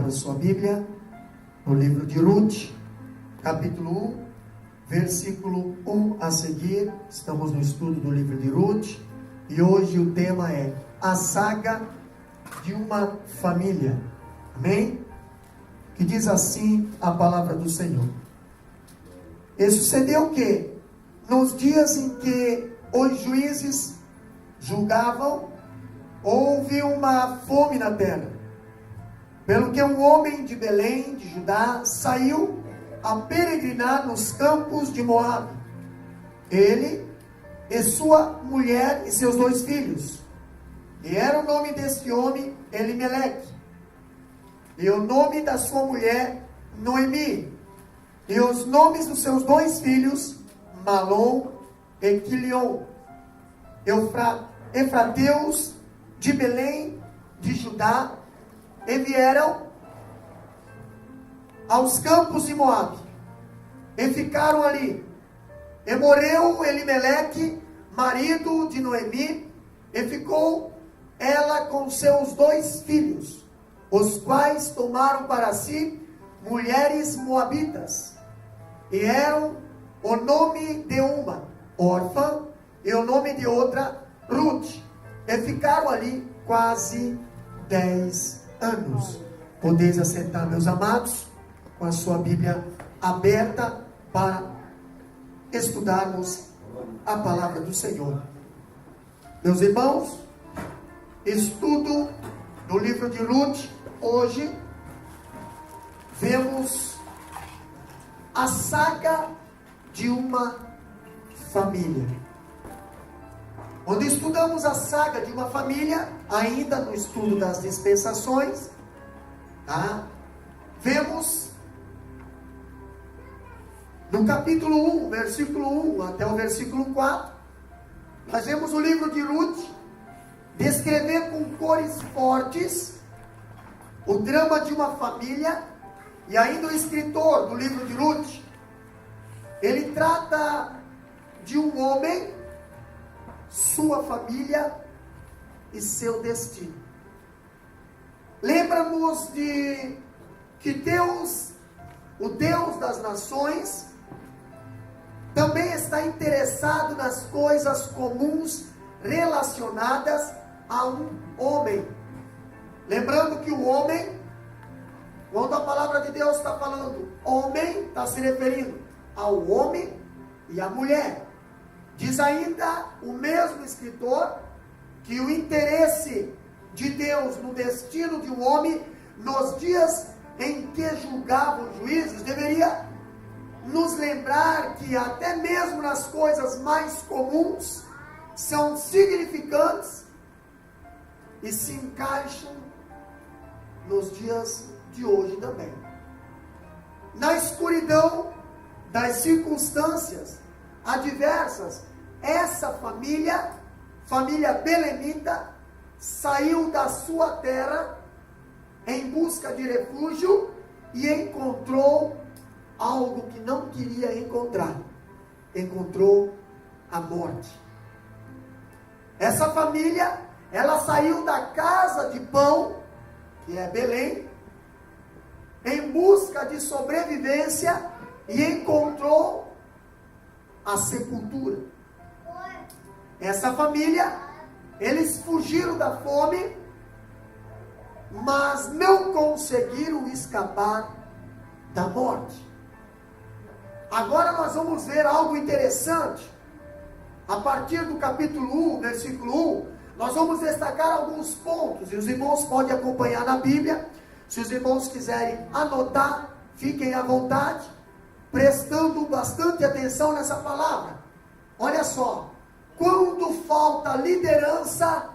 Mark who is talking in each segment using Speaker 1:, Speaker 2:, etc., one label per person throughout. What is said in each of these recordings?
Speaker 1: abra sua Bíblia no livro de Ruth, capítulo 1, versículo 1 a seguir. Estamos no estudo do livro de Ruth e hoje o tema é a saga de uma família. Amém? Que diz assim a palavra do Senhor. E sucedeu que, nos dias em que os juízes julgavam, houve uma fome na terra, pelo que um homem de Belém, de Judá, saiu a peregrinar nos campos de Moabe. Ele e sua mulher e seus 2 filhos. E era o nome deste homem Elimeleque, e o nome da sua mulher Noemi, e os nomes dos seus 2 filhos Malom e Quilion, efrateus de Belém de Judá, e vieram aos campos de Moabe, e ficaram ali. E morreu Elimeleque, marido de Noemi, e ficou ela com seus 2 filhos, os quais tomaram para si mulheres moabitas, e eram o nome de uma órfã, e o nome de outra Ruth, e ficaram ali quase 10 anos. Podeis assentar, meus amados, com a sua Bíblia aberta para estudarmos a palavra do Senhor. Meus irmãos, estudo do livro de Ruth. Hoje vemos a saga de uma família. Onde estudamos a saga de uma família, ainda no estudo das dispensações, tá? Vemos no capítulo 1, versículo 1 até o versículo 4, nós vemos o livro de Ruth descrever com cores fortes o drama de uma família. E ainda o escritor do livro de Ruth, ele trata de um homem, sua família e seu destino. Lembra-nos de que Deus, o Deus das nações, também está interessado nas coisas comuns relacionadas a um homem. Lembrando que o homem, quando a palavra de Deus está falando homem, está se referindo ao homem e à mulher. Diz ainda o mesmo escritor que o interesse de Deus no destino de um homem, nos dias em que julgava os juízes, deveria nos lembrar que até mesmo nas coisas mais comuns são significantes e se encaixam nos dias de hoje também. Na escuridão das circunstâncias adversas, essa família belemita, saiu da sua terra em busca de refúgio e encontrou algo que não queria encontrar. Encontrou a morte. Essa família, ela saiu da casa de pão, que é Belém, em busca de sobrevivência, e encontrou a sepultura. Essa família, eles fugiram da fome, mas não conseguiram escapar da morte. Agora nós vamos ver algo interessante. A partir do capítulo 1, versículo 1, nós vamos destacar alguns pontos, e os irmãos podem acompanhar na Bíblia. Se os irmãos quiserem anotar, fiquem à vontade, prestando bastante atenção nessa palavra. Olha só, quando falta liderança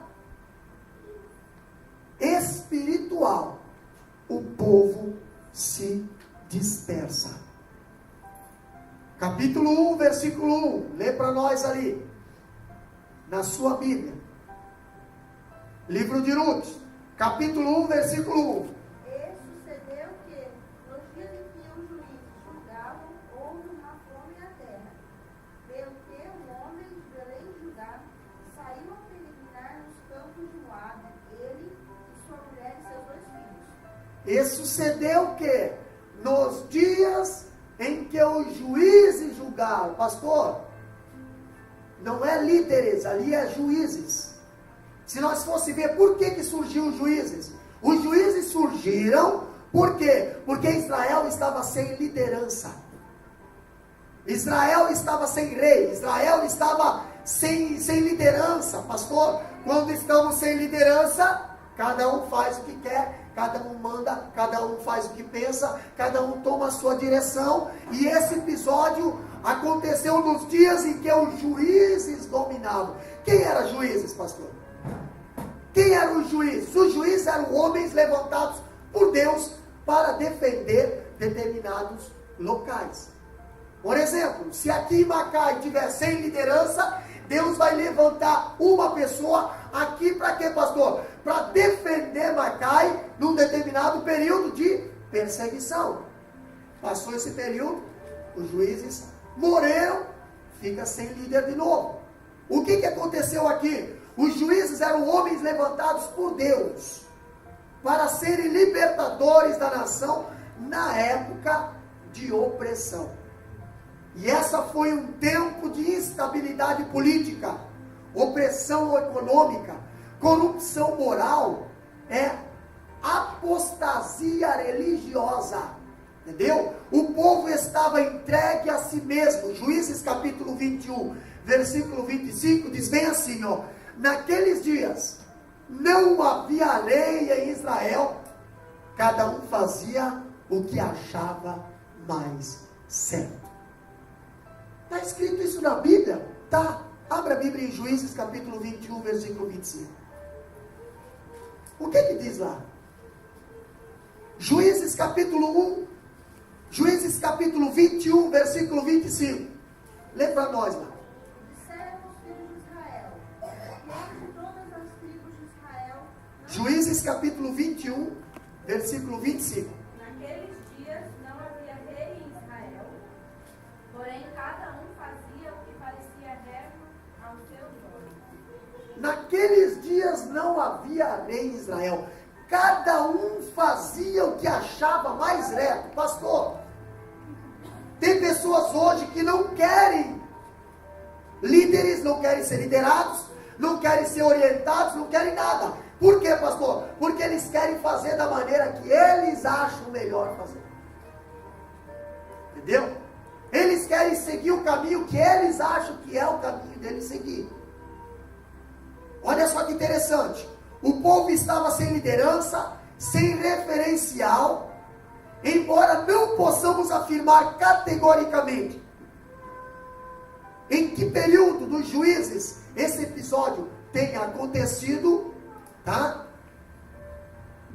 Speaker 1: espiritual, o povo se dispersa. Capítulo 1, versículo 1, lê para nós ali, na sua Bíblia. Livro de Ruth, capítulo 1, versículo 1. E sucedeu que, nos dias em que os juízes julgaram, pastor, não é líderes, ali é juízes. Se nós fosse ver por que surgiu os juízes surgiram, por quê? Porque Israel estava sem liderança. Israel estava sem rei, Israel estava sem liderança, pastor. Quando estamos sem liderança, cada um faz o que quer, cada um manda, cada um faz o que pensa, cada um toma a sua direção. E esse episódio aconteceu nos dias em que os juízes dominavam. Quem eram juízes, pastor? Quem eram os juízes? Os juízes eram homens levantados por Deus para defender determinados locais. Por exemplo, se aqui em Macai tiver sem liderança, Deus vai levantar uma pessoa aqui para quê, pastor? Para defender Macai num determinado período de perseguição. Passou esse período, os juízes morreram, fica sem líder de novo. O que aconteceu aqui? Os juízes eram homens levantados por Deus para serem libertadores da nação na época de opressão. E essa foi um tempo de instabilidade política, opressão econômica, corrupção moral, apostasia religiosa. Entendeu? O povo estava entregue a si mesmo. Juízes capítulo 21, versículo 25, diz bem assim, ó: naqueles dias não havia lei em Israel, cada um fazia o que achava mais certo. Está escrito isso na Bíblia? Tá. Abra a Bíblia em Juízes capítulo 21, versículo 25. O que diz lá? Juízes capítulo 21, versículo 25. Lê para nós lá.
Speaker 2: Disseram os filhos de Israel, entre todas as tribos de Israel,
Speaker 1: Juízes capítulo 21, versículo 25.
Speaker 2: naqueles dias não havia rei em Israel, porém cada um fazia o que parecia reto aos seus olhos.
Speaker 1: Naqueles dias não havia rei em Israel. Cada um fazia o que achava mais reto. Pastor, tem pessoas hoje que não querem líderes, não querem ser liderados, não querem ser orientados, não querem nada. Por quê, pastor? Porque eles querem fazer da maneira que eles acham melhor fazer. Entendeu? Eles querem seguir o caminho que eles acham que é o caminho deles seguir. Olha só que interessante. O povo estava sem liderança, sem referencial, embora não possamos afirmar categoricamente em que período dos juízes esse episódio tenha acontecido, tá?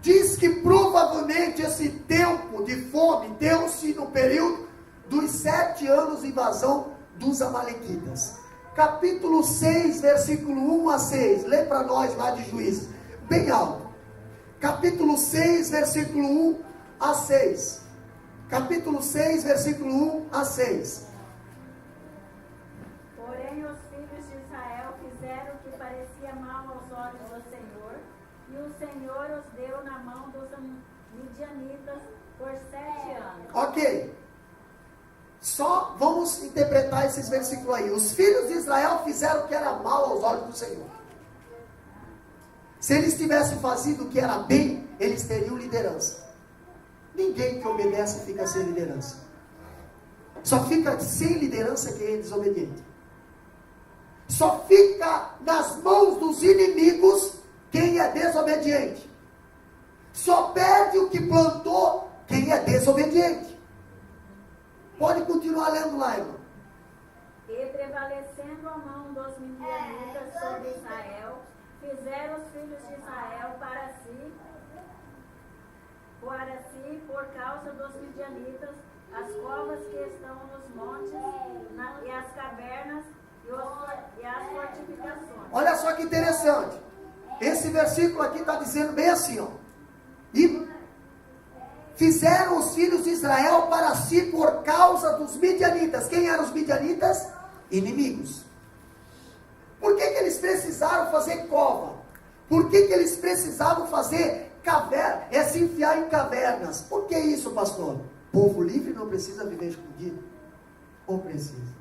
Speaker 1: Diz que provavelmente esse tempo de fome deu-se no período dos 7 anos de invasão dos amalequitas. Capítulo 6, versículo 1 a 6. Lê para nós lá de Juízes, bem alto. Capítulo 6, versículo 1 a 6. Capítulo 6, versículo 1 a 6.
Speaker 3: Porém os filhos de Israel fizeram o que parecia mal aos olhos do Senhor, e o Senhor os deu na mão dos midianitas por 7 anos.
Speaker 1: Ok. Só vamos interpretar esses versículos aí. Os filhos de Israel fizeram o que era mal aos olhos do Senhor. Se eles tivessem fazido o que era bem, eles teriam liderança. Ninguém que obedece fica sem liderança. Só fica sem liderança quem é desobediente. Só fica nas mãos dos inimigos quem é desobediente. Só perde o que plantou quem é desobediente. Pode continuar lendo lá, irmão.
Speaker 3: E prevalecendo a mão dos midianitas sobre Israel, fizeram os filhos de Israel para si, por causa dos midianitas, as covas que estão nos montes, e as cavernas e as fortificações.
Speaker 1: Olha só que interessante. Esse versículo aqui está dizendo bem assim, ó. E fizeram os filhos de Israel para si por causa dos midianitas. Quem eram os midianitas? Inimigos. Por que eles precisaram fazer cova? Por que eles precisavam fazer se enfiar em cavernas. Por que isso, pastor? Povo livre não precisa viver escondido? Ou precisa?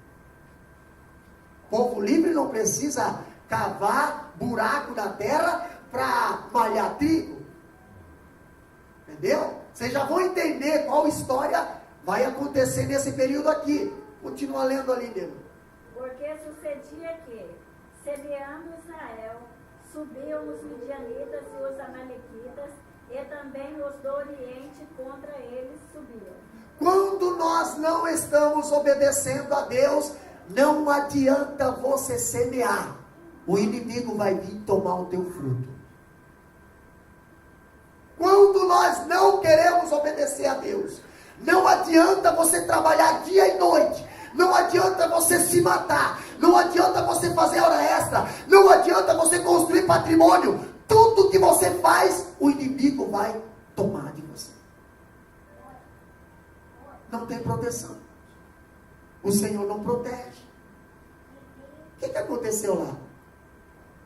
Speaker 1: Povo livre não precisa cavar buraco na terra para malhar trigo? Entendeu? Vocês já vão entender qual história vai acontecer nesse período aqui. Continua lendo ali, nego.
Speaker 3: Porque sucedia que, semeando Israel, subiam os midianitas e os amalequitas, e também os do Oriente contra eles subiam.
Speaker 1: Quando nós não estamos obedecendo a Deus, não adianta você semear. O inimigo vai vir tomar o teu fruto. Quando nós não queremos obedecer a Deus, não adianta você trabalhar dia e noite. Não adianta você se matar. Não adianta você fazer hora extra. Não adianta você construir patrimônio. Tudo que você faz, o inimigo vai tomar de você. Não tem proteção. O Senhor não protege. O que aconteceu lá?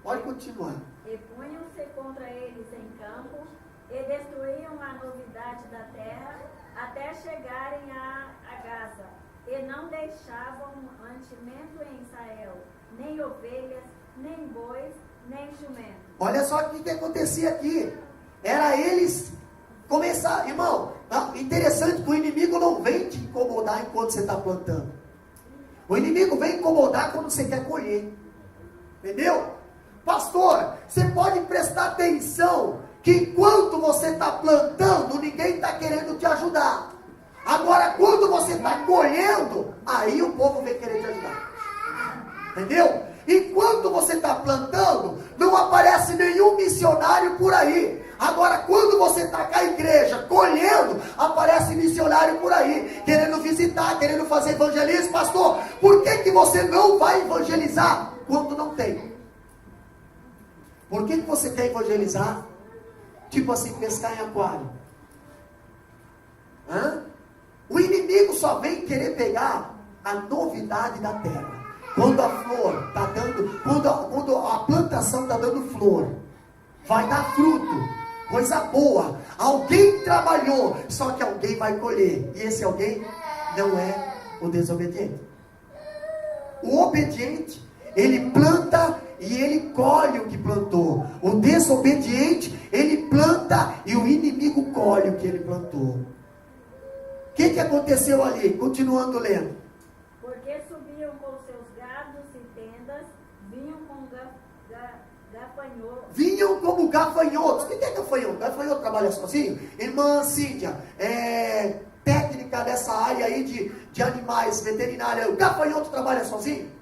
Speaker 1: Pode continuar.
Speaker 3: E punham-se contra eles em campo, e destruíam a novidade da terra, até chegarem a Gaza. E não deixavam mantimento em Israel, nem ovelhas, nem bois, nem jumentos.
Speaker 1: Olha só o que acontecia aqui. Era eles começar, irmão. Interessante que o inimigo não vem te incomodar enquanto você está plantando. O inimigo vem incomodar quando você quer colher. Entendeu? Pastor, você pode prestar atenção que enquanto você está plantando, ninguém está querendo te ajudar. Agora, quando você está colhendo, aí o povo vem querer te ajudar. Entendeu? Enquanto você está plantando, não aparece nenhum missionário por aí. Agora, quando você está com a igreja colhendo, aparece missionário por aí, querendo visitar, querendo fazer evangelismo. Pastor, por que você não vai evangelizar quando não tem? Por que você quer evangelizar? Tipo assim, pescar em aquário. O inimigo só vem querer pegar a novidade da terra. Quando a flor está dando, quando a plantação está dando flor, vai dar fruto, coisa boa. Alguém trabalhou, só que alguém vai colher. E esse alguém não é o desobediente. O obediente, ele planta e ele colhe o que plantou. O desobediente, ele planta e o inimigo colhe o que ele plantou. O que aconteceu ali? Continuando lendo.
Speaker 3: Porque subiam com seus gados e tendas, vinham com gafanhotos.
Speaker 1: Vinham como gafanhotos. O que é gafanhoto? Gafanhoto trabalha sozinho? Irmã Cíntia, técnica dessa área aí de animais, veterinária. O gafanhoto trabalha sozinho?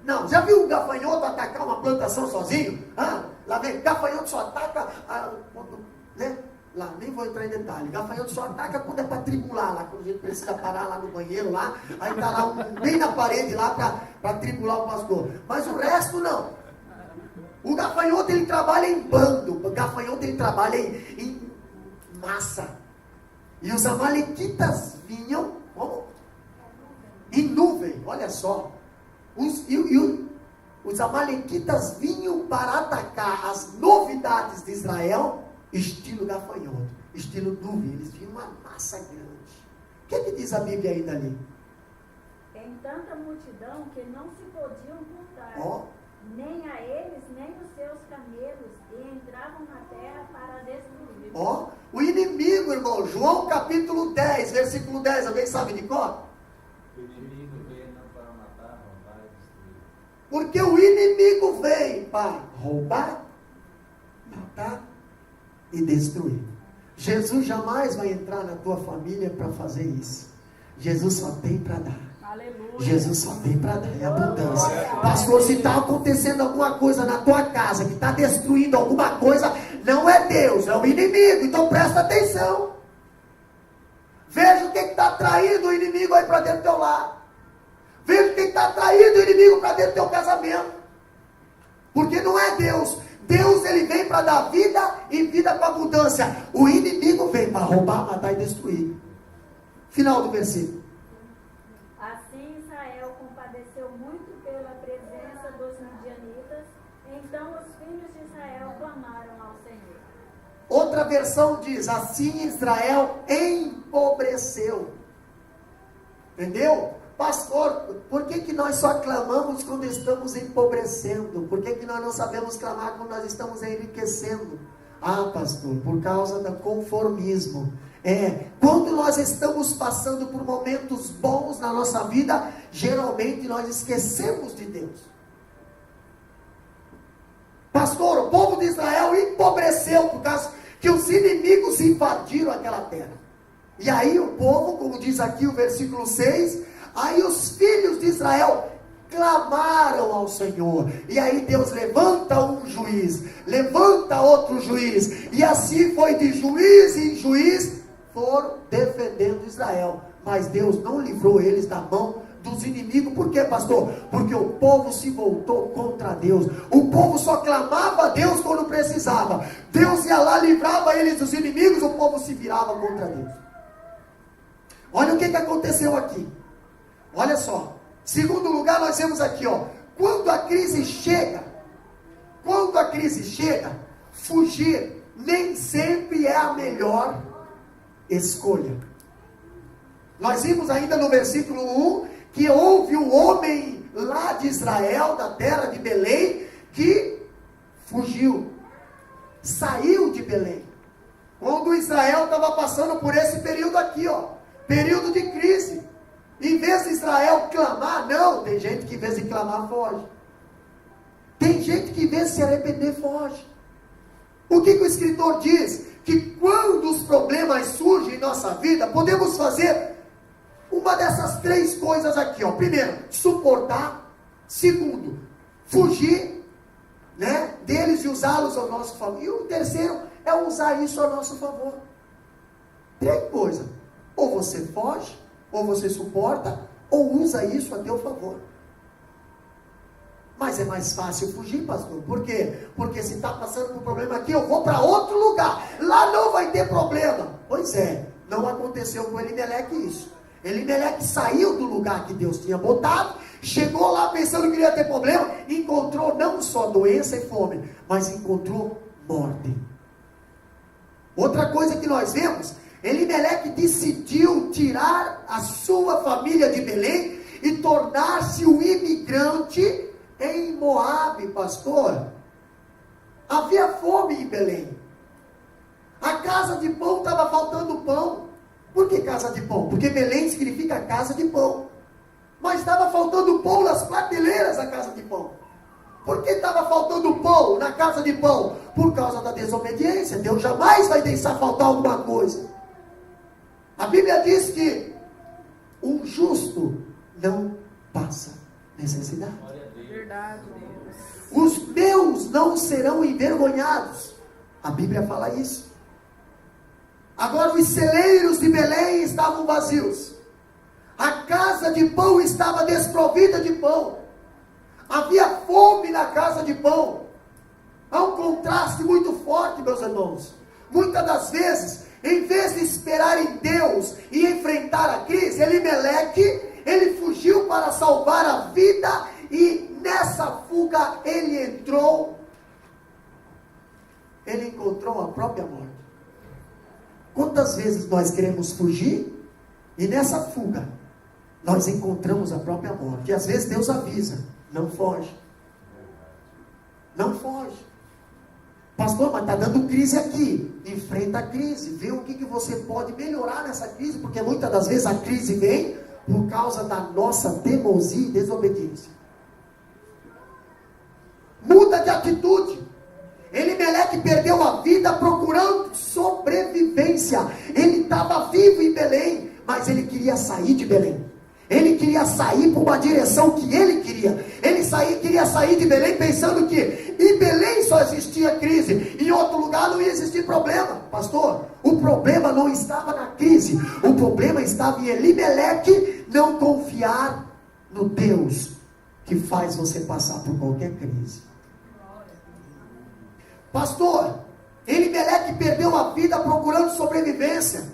Speaker 1: Não. Já viu um gafanhoto atacar uma plantação sozinho? Lá vem, gafanhoto só ataca, né? Lá, nem vou entrar em detalhe. Gafanhoto só ataca quando é para tribular lá, quando a gente precisa parar lá no banheiro lá, aí tá lá bem na parede lá para tribular o pastor. Mas o resto não. O gafanhoto ele trabalha em bando, o gafanhoto ele trabalha em massa. E os amalequitas vinham como? Em nuvem, olha só. Os amalequitas vinham para atacar as novidades de Israel, estilo gafanhoto, estilo nuvem. Eles vinham uma massa grande. O que diz a Bíblia aí dali?
Speaker 3: Em tanta multidão que não se podiam contar, nem a eles, nem os seus camelos, e entravam na terra para destruir.
Speaker 1: O inimigo, irmão, João capítulo 10, versículo 10, alguém sabe de qual?
Speaker 4: O inimigo veio não para matar, roubar e destruir.
Speaker 1: Porque o inimigo vem para roubar, matar e destruir. Jesus jamais vai entrar na tua família para fazer isso. Jesus só tem para dar.
Speaker 2: Aleluia.
Speaker 1: Jesus só tem para dar em abundância. Pastor, se está acontecendo alguma coisa na tua casa, que está destruindo alguma coisa, não é Deus, é o inimigo. Então presta atenção. Veja o que está atraindo o inimigo aí para dentro do teu lar. Veja o que está atraindo o inimigo para dentro do teu casamento. Porque não é Deus. Deus ele vem para dar vida e vida com abundância. O inimigo vem para roubar, matar e destruir. Final do versículo.
Speaker 3: Assim Israel compadeceu muito pela presença dos midianitas. Então os filhos de Israel clamaram ao Senhor.
Speaker 1: Outra versão diz, assim Israel empobreceu. Entendeu? Pastor, por que nós só clamamos quando estamos empobrecendo? Por que nós não sabemos clamar quando nós estamos enriquecendo? Ah, pastor, por causa do conformismo. Quando nós estamos passando por momentos bons na nossa vida, geralmente nós esquecemos de Deus. Pastor, o povo de Israel empobreceu por causa que os inimigos invadiram aquela terra. E aí o povo, como diz aqui o versículo 6, aí os filhos de Israel clamaram ao Senhor, e aí Deus levanta um juiz, levanta outro juiz, e assim foi de juiz em juiz, foram defendendo Israel, mas Deus não livrou eles da mão dos inimigos. Por quê, pastor? Porque o povo se voltou contra Deus. O povo só clamava a Deus quando precisava. Deus ia lá, livrava eles dos inimigos, o povo se virava contra Deus. Olha o que aconteceu aqui. Olha só. Segundo lugar, nós vemos aqui, quando a crise chega, fugir nem sempre é a melhor escolha. Nós vimos ainda no versículo 1 que houve um homem lá de Israel, da terra de Belém, que fugiu, saiu de Belém. Quando Israel estava passando por esse período aqui, período de crise, em vez de Israel clamar, não, tem gente que em vez de clamar foge. Tem gente que em vez de se arrepender foge. O que o escritor diz? Que quando os problemas surgem em nossa vida, podemos fazer uma dessas três coisas aqui, primeiro, suportar. Segundo, fugir, deles e usá-los ao nosso favor. E o terceiro é usar isso ao nosso favor. Três coisas: ou você foge, ou você suporta, ou usa isso a teu favor. Mas é mais fácil fugir, pastor. Por quê? Porque se está passando por problema aqui, eu vou para outro lugar. Lá não vai ter problema. Pois é, não aconteceu com Elimeleque isso. Elimeleque saiu do lugar que Deus tinha botado, chegou lá pensando que iria ter problema, encontrou não só doença e fome, mas encontrou morte. Outra coisa que nós vemos, Elimeleque decidiu tirar a sua família de Belém e tornar-se um imigrante em Moabe, pastor. Havia fome em Belém. A casa de pão estava faltando pão. Por que casa de pão? Porque Belém significa casa de pão. Mas estava faltando pão nas prateleiras da casa de pão. Por que estava faltando pão na casa de pão? Por causa da desobediência. Deus jamais vai deixar faltar alguma coisa. A Bíblia diz que um justo não passa necessidade.
Speaker 2: Verdade.
Speaker 1: Os meus não serão envergonhados. A Bíblia fala isso. Agora os celeiros de Belém estavam vazios. A casa de pão estava desprovida de pão. Havia fome na casa de pão. Há um contraste muito forte, meus irmãos. Muitas das vezes, em vez de esperar em Deus e enfrentar a crise, Elimeleque, ele fugiu para salvar a vida, e nessa fuga ele encontrou a própria morte. Quantas vezes nós queremos fugir e nessa fuga nós encontramos a própria morte? E às vezes Deus avisa: não foge, não foge. Pastor, mas está dando crise aqui. Enfrenta a crise, vê o que você pode melhorar nessa crise, porque muitas das vezes a crise vem por causa da nossa teimosia e desobediência. Muda de atitude. Elimeleque perdeu a vida procurando sobrevivência. Ele estava vivo em Belém, mas ele queria sair de Belém. Ele queria sair para uma direção que ele queria. Ele queria sair de Belém pensando que em Belém só existia crise, em outro lugar não ia existir problema. Pastor, o problema não estava na crise, o problema estava em Elimeleque não confiar no Deus que faz você passar por qualquer crise. Pastor, Elimeleque perdeu a vida procurando sobrevivência.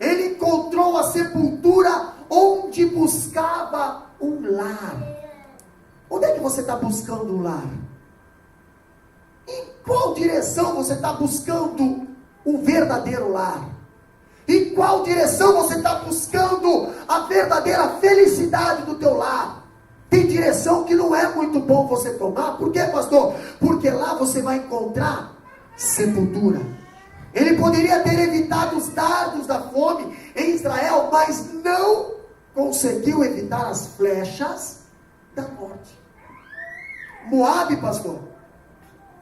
Speaker 1: Ele encontrou a sepultura onde buscava um lar. Onde é que você está buscando um lar? Em qual direção você está buscando o verdadeiro lar? Em qual direção você está buscando a verdadeira felicidade do teu lar? Tem direção que não é muito bom você tomar. Por quê, pastor? Porque lá você vai encontrar sepultura. Ele poderia ter evitado os dardos da fome em Israel, mas não conseguiu evitar as flechas da morte. Moabe, pastor,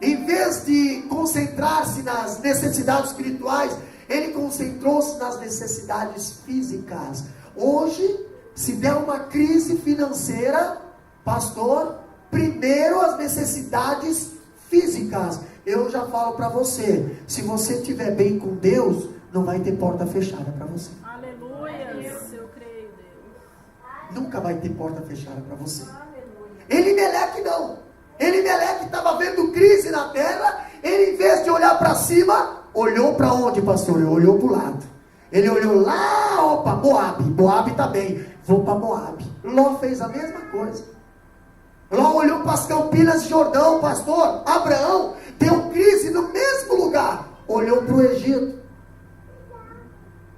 Speaker 1: em vez de concentrar-se nas necessidades espirituais, ele concentrou-se nas necessidades físicas. Hoje, se der uma crise financeira, pastor, primeiro as necessidades físicas. Eu já falo para você, se você estiver bem com Deus, não vai ter porta fechada para você.
Speaker 5: Aleluia, eu creio, Deus.
Speaker 1: Nunca vai ter porta fechada para você. Elimeleque não. Elimeleque estava vendo crise na terra. Ele, em vez de olhar para cima, olhou para onde, pastor? Ele olhou para o lado. Ele olhou lá, opa, Moabe. Moabe está bem, vou para Moabe. Ló fez a mesma coisa. Ló olhou para as campinas de Jordão, pastor. Abraão deu crise no mesmo lugar, olhou para o Egito.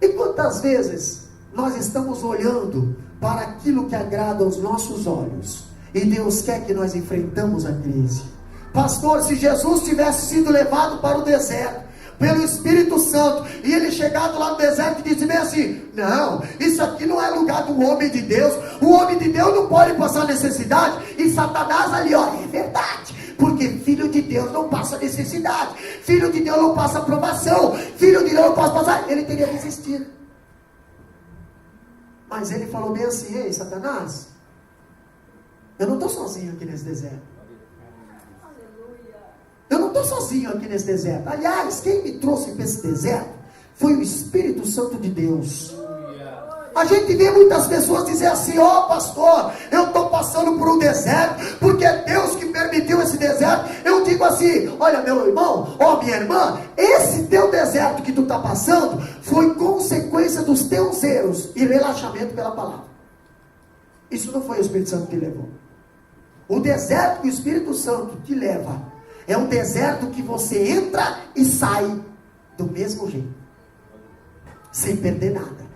Speaker 1: E quantas vezes nós estamos olhando para aquilo que agrada aos nossos olhos, e Deus quer que nós enfrentamos a crise? Pastor, se Jesus tivesse sido levado para o deserto pelo Espírito Santo, e ele chegado lá no deserto e disse bem assim: não, isso aqui não é lugar do homem de Deus, o homem de Deus não pode passar necessidade, e Satanás ali, ó, é verdade, porque filho de Deus não passa necessidade, filho de Deus não passa provação, filho de Deus não passa passar, ele teria desistido. Mas ele falou bem assim: ei, Satanás, eu não estou sozinho aqui nesse deserto. Eu não estou sozinho aqui nesse deserto. Aliás, quem me trouxe para esse deserto foi o Espírito Santo de Deus. A gente vê muitas pessoas dizer assim: ó, pastor, eu estou passando por um deserto, porque é Deus que permitiu esse deserto. Eu digo assim: olha, meu irmão, ó, minha irmã, esse teu deserto que tu está passando foi consequência dos teus erros e relaxamento pela palavra. Isso não foi o Espírito Santo que levou. O deserto que o Espírito Santo te leva é um deserto que você entra e sai do mesmo jeito, sem perder nada.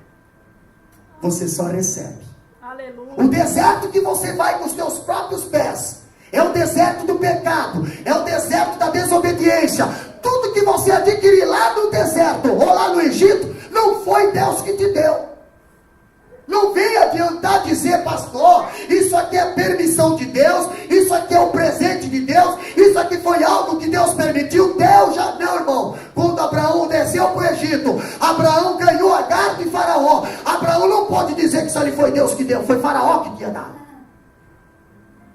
Speaker 1: Você só recebe.
Speaker 5: Aleluia.
Speaker 1: O deserto que você vai com os teus próprios pés é o deserto do pecado, é o deserto da desobediência. Tudo que você adquirir lá no deserto ou lá no Egito, não foi Deus que te deu. Não venha adiantar dizer: pastor, isso aqui é permissão de Deus, isso aqui é o presente de Deus, isso aqui foi algo que Deus permitiu. Deus já não, irmão. Quando Abraão desceu para o Egito, Abraão ganhou Agar de Faraó. Abraão não pode dizer que isso ali foi Deus que deu, foi Faraó que tinha dado.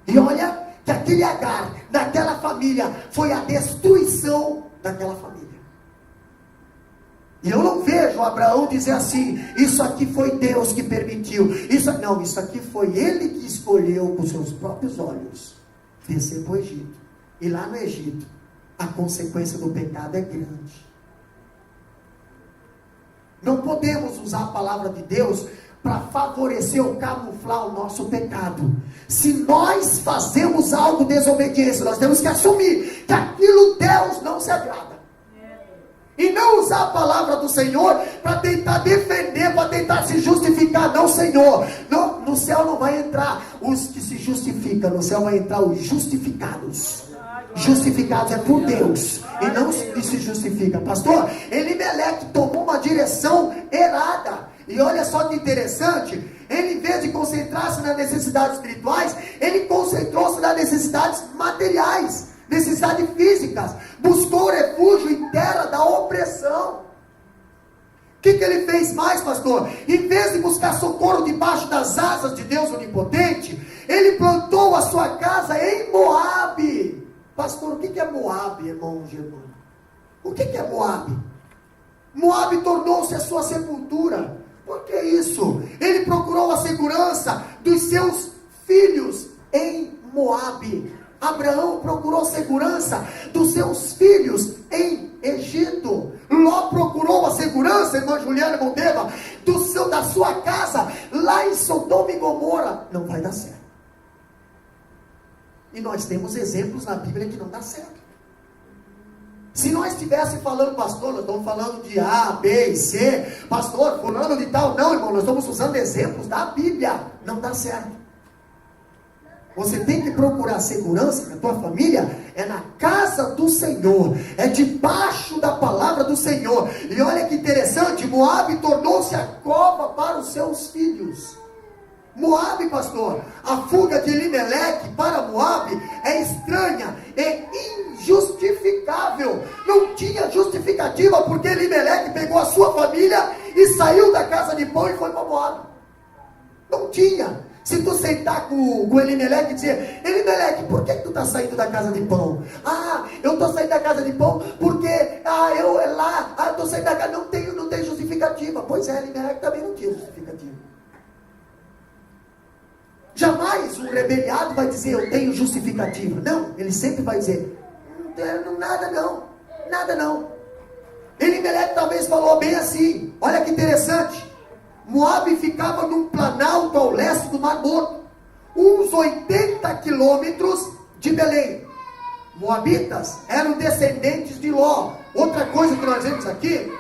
Speaker 1: E olha que aquele Agar, daquela família, foi a destruição daquela família. E eu não vejo Abraão dizer assim: isso aqui foi Deus que permitiu. Isso aqui foi ele que escolheu com seus próprios olhos descer para o Egito. E lá no Egito, a consequência do pecado é grande. Não podemos usar a palavra de Deus para favorecer ou camuflar o nosso pecado. Se nós fazemos algo desobediência, nós temos que assumir que aquilo Deus não se agrada. E não usar a palavra do Senhor para tentar defender, para tentar se justificar. Não, Senhor, não, no céu não vai entrar os que se justificam, no céu vai entrar os justificados. Justificados é por Deus, e não os que se justificam. Pastor, Elimeleque tomou uma direção errada. E olha só que interessante, ele, em vez de concentrar-se nas necessidades espirituais, ele concentrou-se nas necessidades materiais, necessidades físicas, buscou refúgio em terra da opressão. O que ele fez mais, pastor? Em vez de buscar socorro debaixo das asas de Deus onipotente, ele plantou a sua casa em Moabe. Pastor, o que é Moabe, irmãos e irmãs? O que é Moabe? Moabe tornou-se a sua sepultura. Por que isso? Ele procurou a segurança dos seus filhos em Moabe. Abraão procurou segurança dos seus filhos em Egito. Ló procurou a segurança, irmã Juliana Mondeva, da sua casa lá em Sodoma e Gomorra. Não vai dar certo. E nós temos exemplos na Bíblia que não dá certo. Se nós estivéssemos falando, pastor, nós estamos falando de A, B e C, pastor, fulano de tal, não, irmão, nós estamos usando exemplos da Bíblia, não dá certo. Você tem que procurar segurança na tua família, é na casa do Senhor, é debaixo da palavra do Senhor. E olha que interessante, Moabe tornou-se a cova para os seus filhos. Moabe, pastor, a fuga de Elimeleque para Moabe é estranha, é injustificável. Não tinha justificativa, porque Elimeleque pegou a sua família e saiu da casa de pão e foi para Moabe. Não tinha. Se tu sentar com o Elimeleque e dizer, Elimeleque, por que tu está saindo da casa de pão? Eu estou saindo da casa de pão porque, eu estou saindo da casa, não tem justificativa. Pois é, Elimeleque também não tinha justificativa. Jamais um rebeliado vai dizer, eu tenho justificativa. Não, ele sempre vai dizer, nada não. Elimeleque talvez falou bem assim, olha que interessante. Moabe ficava num planalto ao leste do Mar Morto, uns 80 quilômetros de Belém. Moabitas eram descendentes de Ló. Outra coisa que nós vemos aqui,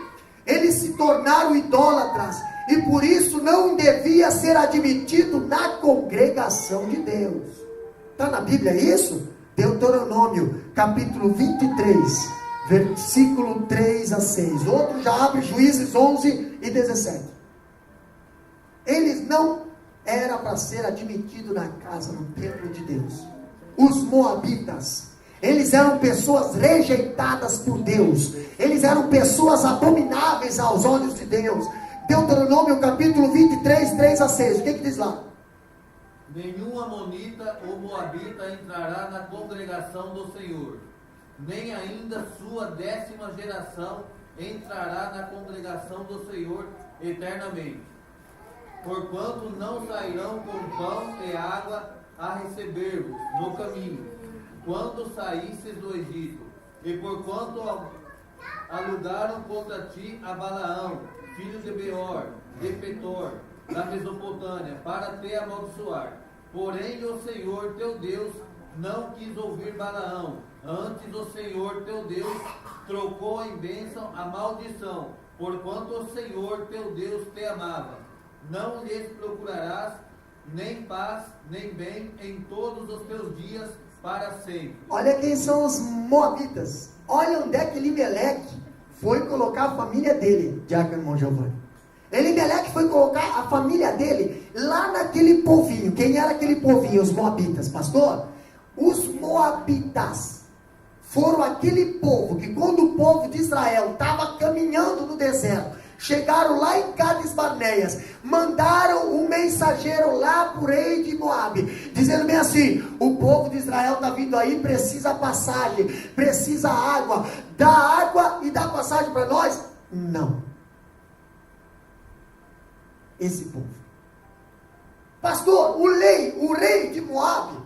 Speaker 1: eles se tornaram idólatras, e por isso não devia ser admitido na congregação de Deus. Está na Bíblia isso? Deuteronômio, capítulo 23, versículo 3 a 6. Outro já abre Juízes 11 e 17. Eles não eram para ser admitidos na casa, no templo de Deus. Os moabitas, eles eram pessoas rejeitadas por Deus. Eles eram pessoas abomináveis aos olhos de Deus. Deuteronômio capítulo 23, 3 a 6. O que diz lá?
Speaker 4: Nenhum amonita ou moabita entrará na congregação do Senhor, nem ainda sua 10ª geração entrará na congregação do Senhor eternamente. Porquanto não sairão com pão e água a receber-vos no caminho, quando saísses do Egito, e porquanto alugaram contra ti a Balaão, filho de Beor, de Petor, da Mesopotâmia, para te amaldiçoar. Porém o Senhor teu Deus não quis ouvir Balaão, antes o Senhor teu Deus trocou em bênção a maldição, porquanto o Senhor teu Deus te amava. Não lhes procurarás nem paz, nem bem em todos os teus dias para sempre.
Speaker 1: Olha quem são os moabitas. Olha onde é que Elimeleque foi colocar a família dele, Diácono irmão Giovanni. Elimeleque foi colocar a família dele lá naquele povinho. Quem era aquele povinho? Os moabitas, pastor? Os moabitas foram aquele povo que, quando o povo de Israel estava caminhando no deserto, chegaram lá em Cades Barneias, mandaram um mensageiro lá para o rei de Moabe, dizendo bem assim: o povo de Israel está vindo aí, precisa passagem, precisa água, dá água e dá passagem para nós? Não. Esse povo, pastor, o rei de Moabe,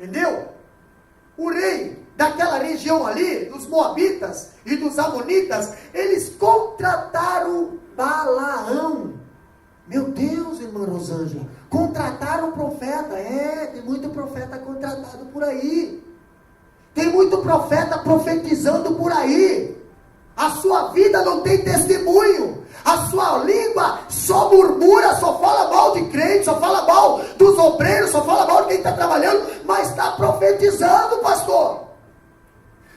Speaker 1: entendeu? O rei daquela região ali, dos moabitas e dos amonitas, eles contrataram Balaão. Meu Deus, irmã Rosângela, contrataram profeta. Tem muito profeta contratado por aí. Tem muito profeta profetizando por aí. A sua vida não tem testemunho. A sua língua só murmura, só fala mal de crente, só fala mal dos obreiros, só fala mal de quem está trabalhando, mas está profetizando, pastor.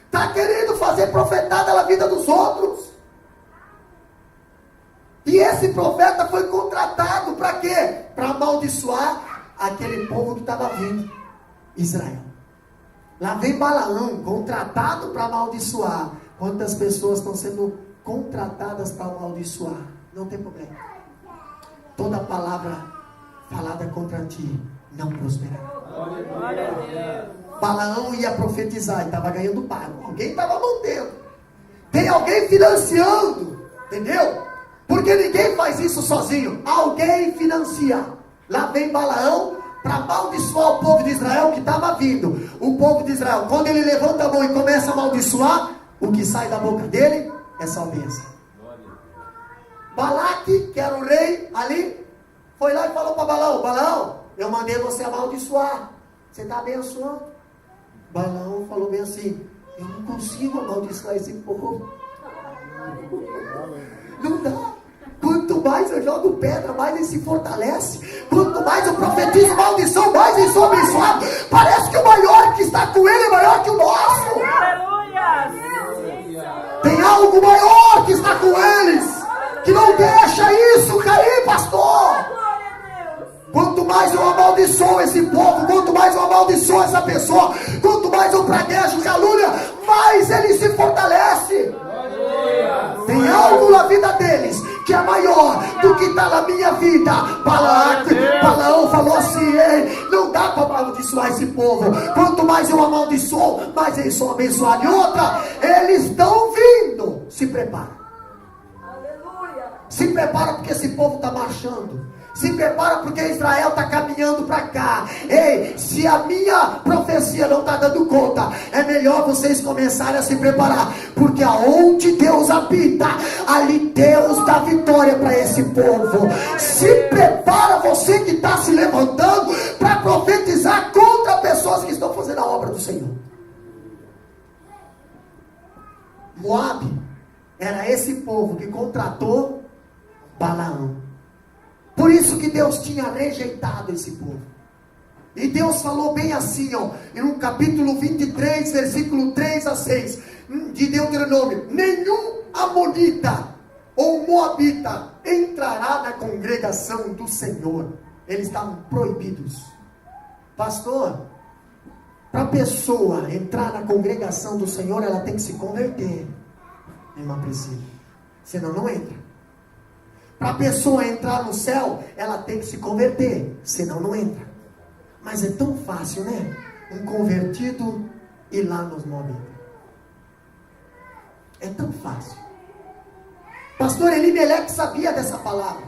Speaker 1: Está querendo fazer profetada na vida dos outros. E esse profeta foi contratado para quê? Para amaldiçoar aquele povo que estava vindo, Israel. Lá vem Balaão, contratado para amaldiçoar. Quantas pessoas estão sendo contratadas para amaldiçoar? Não tem problema. Toda palavra falada contra ti não prosperará.
Speaker 5: Glória a Deus.
Speaker 1: Balaão ia profetizar e estava ganhando pago. Alguém estava mantendo. Tem alguém financiando. Entendeu? Porque ninguém faz isso sozinho. Alguém financia. Lá vem Balaão para amaldiçoar o povo de Israel que estava vindo. O povo de Israel, quando ele levanta a mão e começa a amaldiçoar, o que sai da boca dele é só bênção. Balaque, que era o rei ali, foi lá e falou para Balaão: Balaão, eu mandei você amaldiçoar. Você está abençoando? Balaão falou bem assim: Eu não consigo amaldiçoar esse povo. Não dá. Quanto mais eu jogo pedra, mais ele se fortalece. Quanto mais eu profetizo maldição, mais eles são abençoados. Parece que o maior que está com ele é maior que o nosso.
Speaker 5: Aleluia!
Speaker 1: Tem algo maior que está com eles, que não deixa isso cair, pastor. Quanto mais eu amaldiçoo esse povo, quanto mais eu amaldiçoo essa pessoa, quanto mais eu praguejo calúnia, mais ele se fortalece. Tem algo na vida deles que é maior do que está na minha vida. Balaão falou assim: ei, não dá para amaldiçoar esse povo. Quanto mais eu amaldiçoo, mais eles são abençoados. E outra, eles estão vindo. Se prepara. Se prepara, porque esse povo está marchando. Se prepara, porque Israel está caminhando para cá. Ei, se a minha profecia não está dando conta, é melhor vocês começarem a se preparar, porque aonde Deus habita, ali Deus dá vitória para esse povo. Se prepara, você que está se levantando para profetizar contra pessoas que estão fazendo a obra do Senhor. Moabe era esse povo que contratou Balaão. Por isso que Deus tinha rejeitado esse povo. E Deus falou bem assim, ó, no capítulo 23, versículo 3 a 6, de Deuteronômio: nenhum amonita ou moabita entrará na congregação do Senhor. Eles estavam proibidos. Pastor, para a pessoa entrar na congregação do Senhor, ela tem que se converter, irmã Priscila, senão não entra. Para a pessoa entrar no céu, ela tem que se converter, senão não entra. Mas é tão fácil, né? Um convertido ir lá nos moabitas. É tão fácil. Pastor Elimeleque sabia dessa palavra.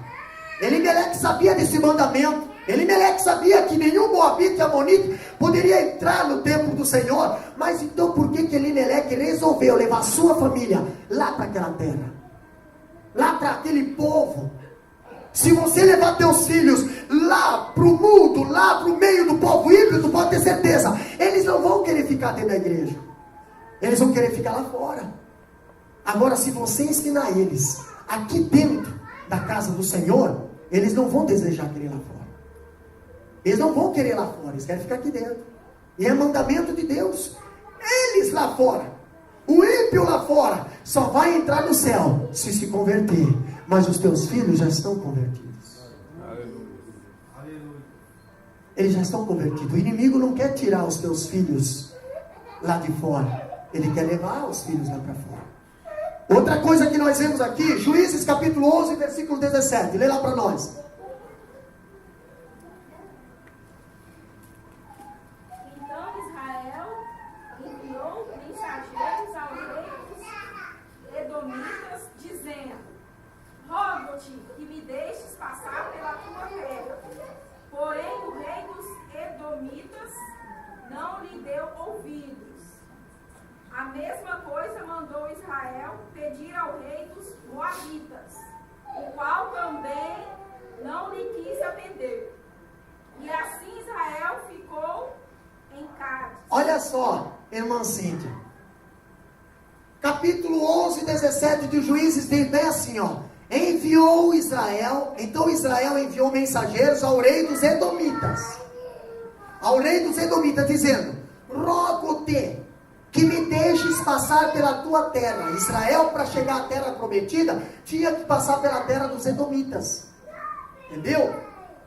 Speaker 1: Elimeleque sabia desse mandamento. Elimeleque sabia que nenhum moabita e amonita poderia entrar no templo do Senhor. Mas então por que Elimeleque resolveu levar sua família lá para aquela terra? Lá para aquele povo? Se você levar teus filhos lá para o mundo, lá para o meio do povo híbrido, pode ter certeza, eles não vão querer ficar dentro da igreja, eles vão querer ficar lá fora. Agora, se você ensinar eles aqui dentro da casa do Senhor, eles não vão desejar querer lá fora. Eles não vão querer lá fora, eles querem ficar aqui dentro. E é mandamento de Deus. Eles lá fora, o ímpio lá fora, só vai entrar no céu se converter. Mas os teus filhos já estão convertidos. Eles já estão convertidos. O inimigo não quer tirar os teus filhos lá de fora. Ele quer levar os filhos lá para fora. Outra coisa que nós vemos aqui, Juízes capítulo 11, versículo 17. Lê lá para nós.
Speaker 2: Rogo-te que me deixes passar pela tua terra. Porém o rei dos Edomitas não lhe deu ouvidos. A mesma coisa mandou Israel pedir ao rei dos Moabitas, o qual também não lhe quis atender. E assim Israel ficou em Cádiz.
Speaker 1: Olha só, irmã Cíntia. Capítulo 11, 17 de Juízes diz bem assim, ó. Enviou Israel, então Israel enviou mensageiros ao rei dos Edomitas. Ao rei dos Edomitas, dizendo: rogo-te que me deixes passar pela tua terra. Israel, para chegar à terra prometida, tinha que passar pela terra dos Edomitas. Entendeu?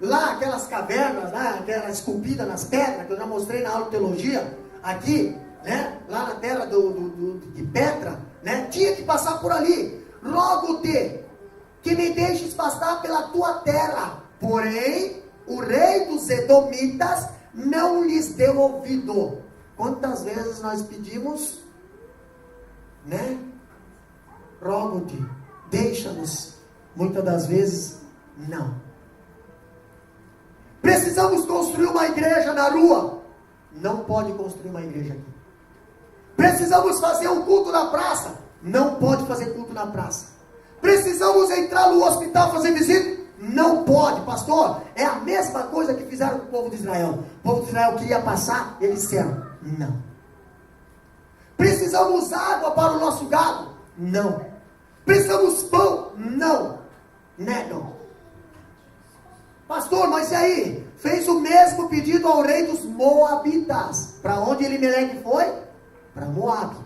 Speaker 1: Lá, aquelas cavernas, lá, aquela esculpida nas pedras, que eu já mostrei na aula de teologia, aqui, né? Lá na terra de Petra, né? Tinha que passar por ali. Rogo-te que me deixes passar pela tua terra. Porém, o rei dos Edomitas não lhes deu ouvido. Quantas vezes nós pedimos, né? Rogo-te, deixa-nos. Muitas das vezes, não. Precisamos construir uma igreja na rua. Não pode construir uma igreja aqui. Precisamos fazer um culto na praça. Não pode fazer culto na praça. Precisamos entrar no hospital fazer visita? Não pode, pastor. É a mesma coisa que fizeram com o povo de Israel. O povo de Israel queria passar, eles disseram: não. Precisamos água para o nosso gado? Não. Precisamos pão? Não. Negam. Pastor, mas e aí? Fez o mesmo pedido ao rei dos Moabitas. Para onde Elimeleque foi? Para Moabe.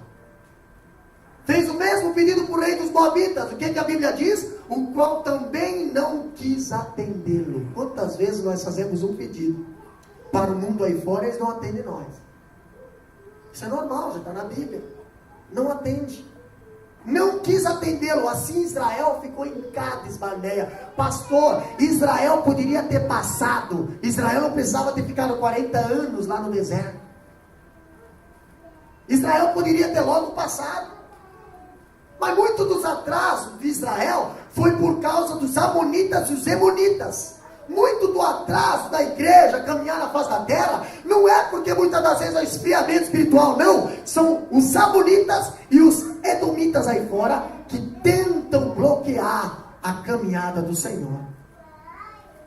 Speaker 1: Fez o mesmo pedido para o rei dos Moabitas. O que a Bíblia diz? O qual também não quis atendê-lo. Quantas vezes nós fazemos um pedido para o mundo aí fora e eles não atendem nós? Isso é normal, já está na Bíblia. Não atende. Não quis atendê-lo. Assim Israel ficou em Cádiz Barneia. Pastor, Israel poderia ter passado. Israel não precisava ter ficado 40 anos lá no deserto. Israel poderia ter logo passado. Mas muito dos atrasos de Israel foi por causa dos amonitas e os emonitas. Muito do atraso da igreja caminhar na face da terra não é porque muitas das vezes é esfriamento espiritual, não. São os amonitas e os edomitas aí fora que tentam bloquear a caminhada do Senhor.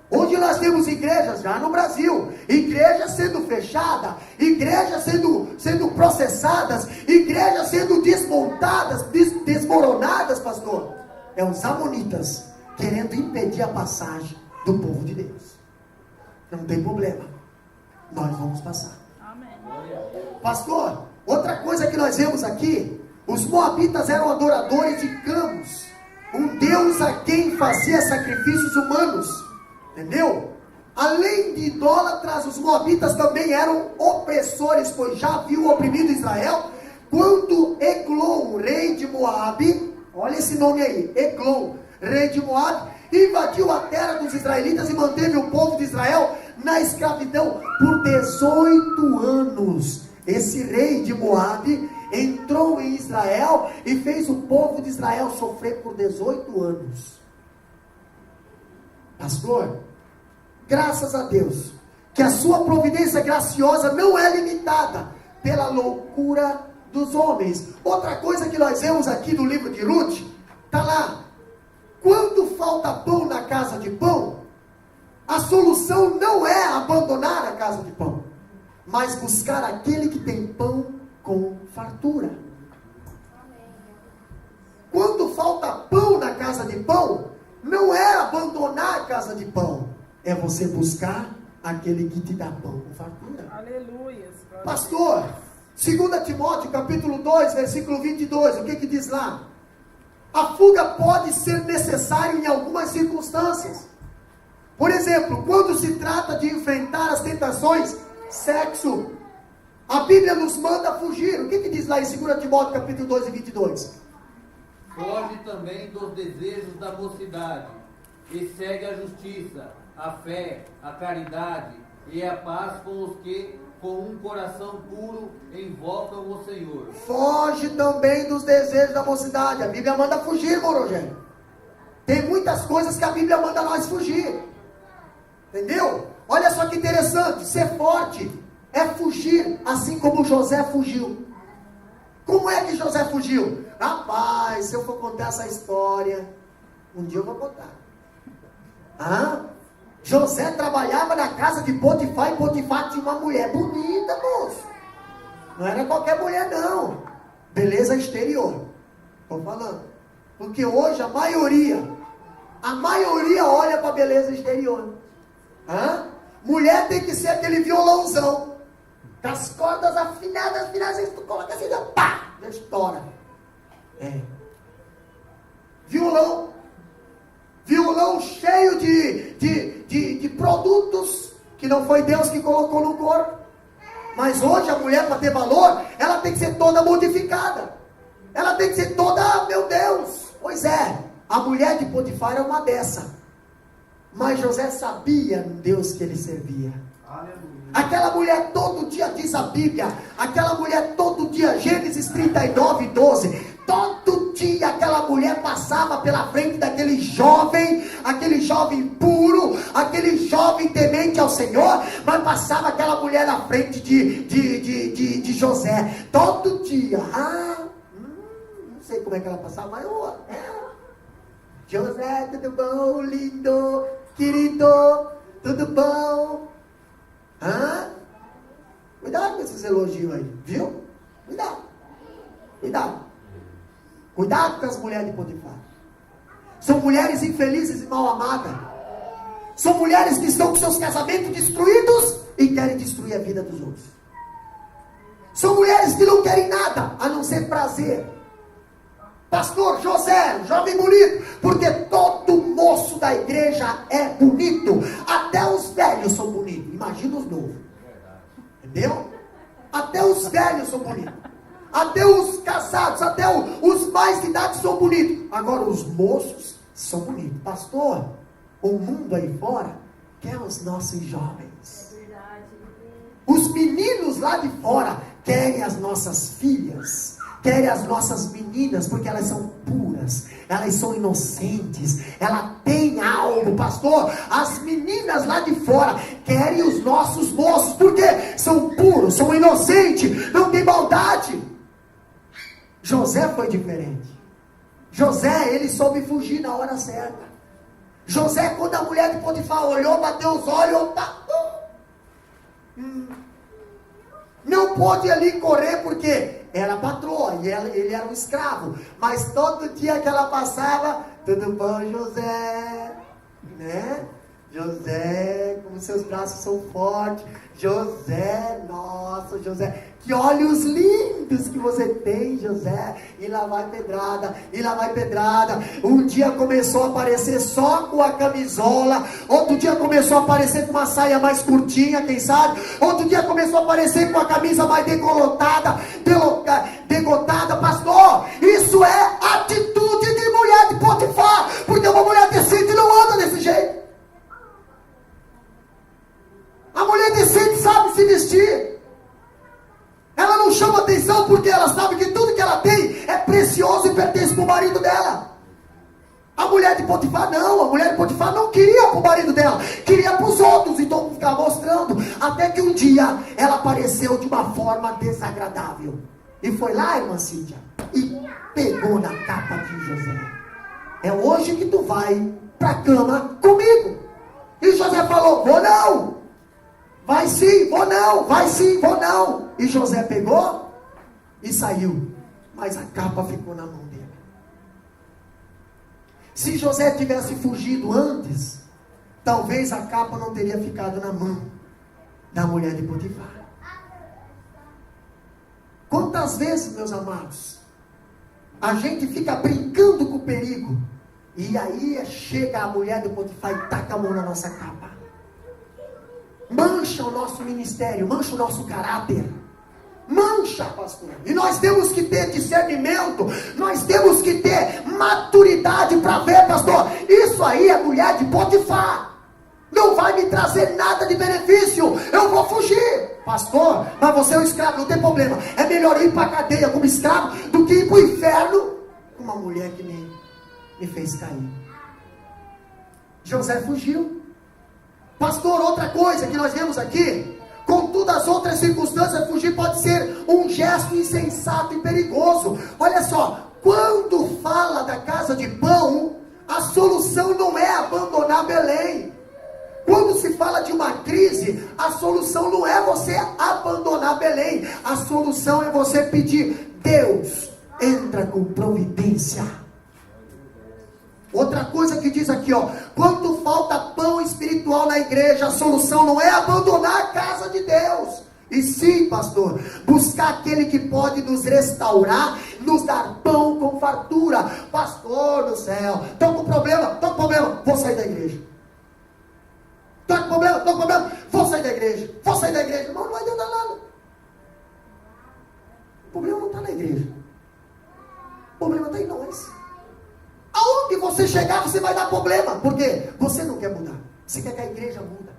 Speaker 1: Onde nós temos igrejas já no Brasil, igrejas sendo fechadas, igrejas sendo processadas, igrejas sendo desmontadas, desmoronadas, pastor. É os amonitas querendo impedir a passagem do povo de Deus. Não tem problema, nós vamos passar.
Speaker 5: Amém.
Speaker 1: Pastor, outra coisa que nós vemos aqui, os moabitas eram adoradores de Camus, um deus a quem fazia sacrifícios humanos. Entendeu? Além de idólatras, os moabitas também eram opressores, pois já haviam oprimido Israel. Quando Eglon, rei de Moabe, olha esse nome aí, Eglon, rei de Moabe, invadiu a terra dos israelitas e manteve o povo de Israel na escravidão por 18 anos. Esse rei de Moabe entrou em Israel e fez o povo de Israel sofrer por 18 anos. Pastor, graças a Deus, que a sua providência graciosa não é limitada pela loucura dos homens. Outra coisa que nós vemos aqui no livro de Ruth, está lá, quando falta pão na casa de pão, a solução não é abandonar a casa de pão, mas buscar aquele que tem pão com fartura. Quando falta pão na casa de pão, não é abandonar a casa de pão, é você buscar aquele que te dá pão com fartura.
Speaker 5: Aleluia.
Speaker 1: Pastor, 2 Timóteo capítulo 2, versículo 22, o que diz lá? A fuga pode ser necessária em algumas circunstâncias. Por exemplo, quando se trata de enfrentar as tentações, sexo, a Bíblia nos manda fugir. O que diz lá em 2 Timóteo capítulo 2 e 22?
Speaker 4: Foge também dos desejos da mocidade, e segue a justiça, a fé, a caridade e a paz com os que, com um coração puro, invocam o Senhor.
Speaker 1: Foge também dos desejos da mocidade. A Bíblia manda fugir, Morogênio. Tem muitas coisas que a Bíblia manda nós fugir. Entendeu? Olha só que interessante. Ser forte é fugir, assim como José fugiu. Como é que José fugiu? Rapaz, se eu for contar essa história, um dia eu vou contar. José trabalhava na casa de Potifar, e Potifar tinha uma mulher bonita, moço. Não era qualquer mulher, não. Beleza exterior. Estou falando. Porque hoje a maioria olha para a beleza exterior. Mulher tem que ser aquele violãozão, com as cordas afinadas, tu coloca assim, pá, já estoura. Violão cheio de produtos que não foi Deus que colocou no corpo. Mas hoje a mulher, para ter valor, ela tem que ser toda modificada. Ela tem que ser toda, meu Deus. Pois é, a mulher de Potifar era uma dessa. Mas José sabia no Deus que ele servia. Aleluia. Aquela mulher todo dia, diz a Bíblia, aquela mulher todo dia, Gênesis 39, 12, todo dia aquela mulher passava pela frente daquele jovem puro, aquele jovem temente ao Senhor, mas passava aquela mulher na frente de José, todo dia. Não sei como é que ela passava, mas José, tudo bom, lindo, querido, tudo bom? Cuidado com esses elogios aí, viu? Cuidado. Cuidado. Cuidado com as mulheres de Potifar. São mulheres infelizes e mal amadas. São mulheres que estão com seus casamentos destruídos e querem destruir a vida dos outros. São mulheres que não querem nada a não ser prazer. Pastor José, jovem bonito, porque todo moço da igreja é bonito. Até os velhos são bonitos. Imagina os novos. Entendeu? Até os velhos são bonitos. Até os casados, até os mais de idade são bonitos. Agora os moços são bonitos. Pastor, o mundo aí fora quer os nossos jovens. Os meninos lá de fora querem as nossas filhas, querem as nossas meninas, porque elas são puras, elas são inocentes, ela tem algo, pastor. As meninas lá de fora querem os nossos moços, porque são puros, são inocentes, não tem maldade. José foi diferente. José, ele soube fugir na hora certa. José, quando a mulher de Potifar olhou, bateu os olhos, não pôde ali correr, porque era patroa e ele era um escravo. Mas todo dia que ela passava, tudo bom, José? Né? José, como seus braços são fortes. José, nossa, José, que olhos lindos que você tem, José. E lá vai pedrada, e lá vai pedrada. Um dia começou a aparecer só com a camisola, outro dia começou a aparecer com uma saia mais curtinha, quem sabe? Outro dia começou a aparecer com a camisa mais degotada. Pastor, isso é atitude de mulher de Potifar, porque uma mulher decente não anda desse jeito. A mulher decente sabe se vestir. Ela não chama atenção porque ela sabe que tudo que ela tem é precioso e pertence para o marido dela. A mulher de Potifar não. A mulher de Potifar não queria para o marido dela, queria para os outros. Então ficava mostrando. Até que um dia ela apareceu de uma forma desagradável. E foi lá, irmã Cíntia, e pegou na capa de José. É hoje que tu vai para a cama comigo. E José falou, vou não. Vai sim, vou não. Vai sim, vou não. E José pegou e saiu. Mas a capa ficou na mão dele. Se José tivesse fugido antes, talvez a capa não teria ficado na mão da mulher de Potifar. Quantas vezes, meus amados, a gente fica brincando com o perigo, e aí chega a mulher de Potifar e taca a mão na nossa capa. Mancha o nosso ministério, mancha o nosso caráter. Mancha, pastor. E nós temos que ter discernimento, nós temos que ter maturidade para ver, pastor. Isso aí é mulher de Potifar. Não vai me trazer nada de benefício. Eu vou fugir. Pastor, mas você é um escravo, não tem problema. É melhor ir para a cadeia como escravo do que ir para o inferno com uma mulher que me fez cair. José fugiu. Pastor, outra coisa que nós vemos aqui, contudo as outras circunstâncias, fugir pode ser um gesto insensato e perigoso. Olha só, quando fala da casa de pão, a solução não é abandonar Belém. Quando se fala de uma crise, a solução não é você abandonar Belém. A solução é você pedir, Deus, entra com providência. Outra coisa que diz aqui, ó, quando falta pão espiritual na igreja, a solução não é abandonar a casa de Deus. E sim, pastor, buscar aquele que pode nos restaurar, nos dar pão com fartura. Pastor do céu, estou com problema, vou sair da igreja. Estou com problema, vou sair da igreja. Não vai adiantar nada. O problema não está na igreja. O problema está em nós. Aonde você chegar, você vai dar problema. Por quê? Você não quer mudar. Você quer que a igreja muda.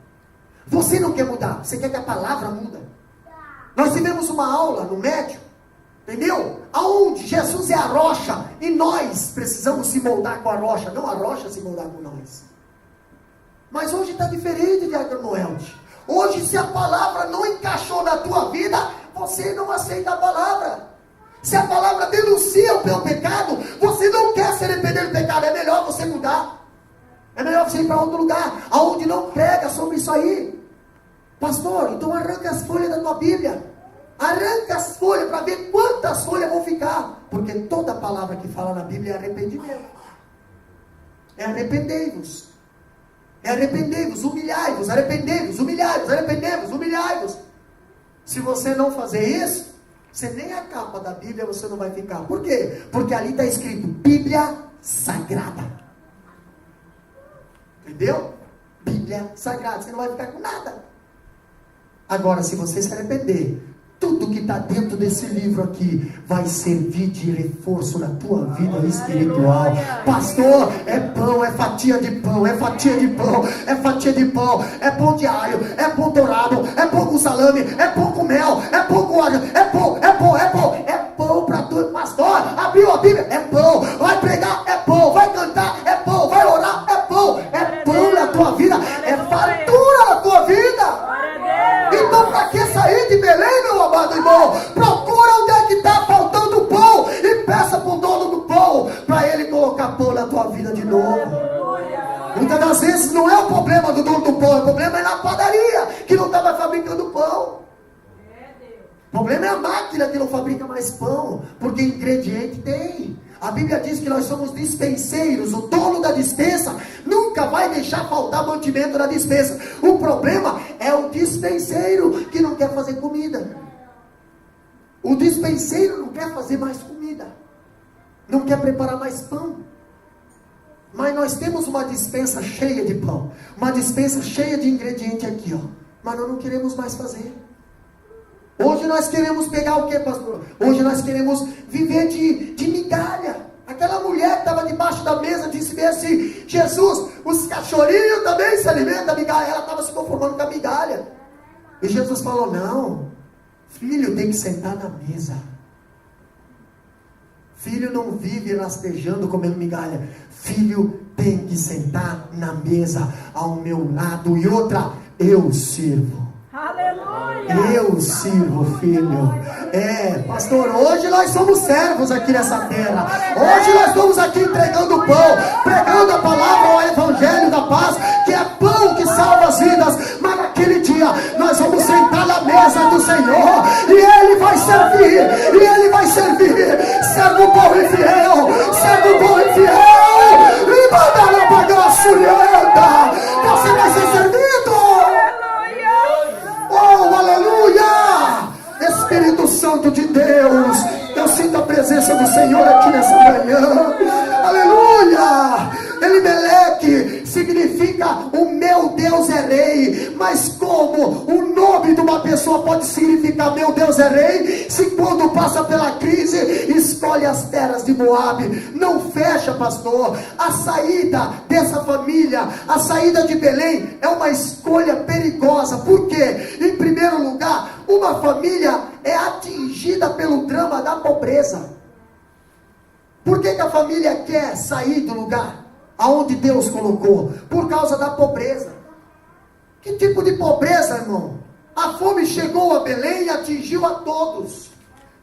Speaker 1: Você não quer mudar. Você quer que a palavra muda. Nós tivemos uma aula no médio, entendeu? Aonde Jesus é a rocha e nós precisamos se moldar com a rocha, não a rocha se moldar com nós. Mas hoje está diferente, Diácono Noel. Hoje, se a palavra não encaixou na tua vida, você não aceita a palavra. Se a palavra denuncia o teu pecado, você não quer se arrepender do pecado, é melhor você mudar. É melhor você ir para outro lugar, aonde não prega sobre isso aí. Pastor, então arranca as folhas da tua Bíblia. Arranca as folhas para ver quantas folhas vão ficar. Porque toda palavra que fala na Bíblia é arrependimento. É arrependei-vos. É arrependei-vos, humilhai-vos, arrependei-vos, humilhai-vos, arrependei-vos, humilhai-vos. Se você não fazer isso, você nem a capa da Bíblia você não vai ficar. Por quê? Porque ali está escrito Bíblia Sagrada. Entendeu? Bíblia Sagrada. Você não vai ficar com nada. Agora, se você se arrepender, tudo que está dentro desse livro aqui vai servir de reforço na tua vida espiritual. Pastor, é pão, é fatia de pão, é fatia de pão, é fatia de pão, é pão de alho, é pão dourado, é pão com salame, é pão com mel, é pão com óleo, é pão, é pão, é pão, é pão para tudo. Pastor, abriu a Bíblia, é pão, vai pregar, é pão, vai cantar, é pão, vai orar, é pão na tua vida, é fartura na tua vida. Então, para que sair de Belém, meu amado irmão? Procura onde é que está faltando pão e peça para o dono do pão, para ele colocar pão na tua vida de novo. Muitas das vezes não é o problema do dono do pão, o problema é na padaria, que não estava fabricando pão. O problema é a máquina que não fabrica mais pão, porque ingrediente tem. A Bíblia diz que nós somos dispenseiros. O dono da dispensa nunca vai deixar faltar mantimento na dispensa. O problema é o dispenseiro que não quer fazer comida. O dispenseiro não quer fazer mais comida, não quer preparar mais pão. Mas nós temos uma dispensa cheia de pão, uma dispensa cheia de ingrediente aqui, ó. Mas nós não queremos mais fazer. Hoje nós queremos pegar o que, pastor? Hoje nós queremos viver de migalha. Aquela mulher que estava debaixo da mesa disse bem assim: Jesus, os cachorrinhos também se alimentam da migalha. Ela estava se conformando com a migalha. E Jesus falou: não, filho tem que sentar na mesa. Filho não vive rastejando comendo migalha. Filho tem que sentar na mesa ao meu lado. E outra, eu sirvo.
Speaker 3: Aleluia!
Speaker 1: Eu sirvo, filho. Pastor, hoje nós somos servos aqui nessa terra. Hoje nós estamos aqui entregando pão, pregando a palavra, o evangelho da paz, que é pão que salva as vidas. Mas naquele dia nós vamos sentar na mesa do Senhor e Ele vai servir, e Ele vai servir. Servo bom e fiel, servo bom e fiel. E manda na bagaça, você vai ser servido. Oh, aleluia! Espírito Santo de Deus, eu sinto a presença do Senhor aqui nessa manhã. Aleluia! Elimeleque significa o meu Deus é rei. Mas como o nome de uma pessoa pode significar meu Deus é rei, se quando passa pela crise escolhe as terras de Moabe? Não fecha, pastor. A saída dessa família, a saída de Belém é uma escolha perigosa. Por quê? Em primeiro lugar, uma família é atingida pelo drama da pobreza. Por que a família quer sair do lugar aonde Deus colocou? Por causa da pobreza. Que tipo de pobreza, irmão? A fome chegou a Belém e atingiu a todos.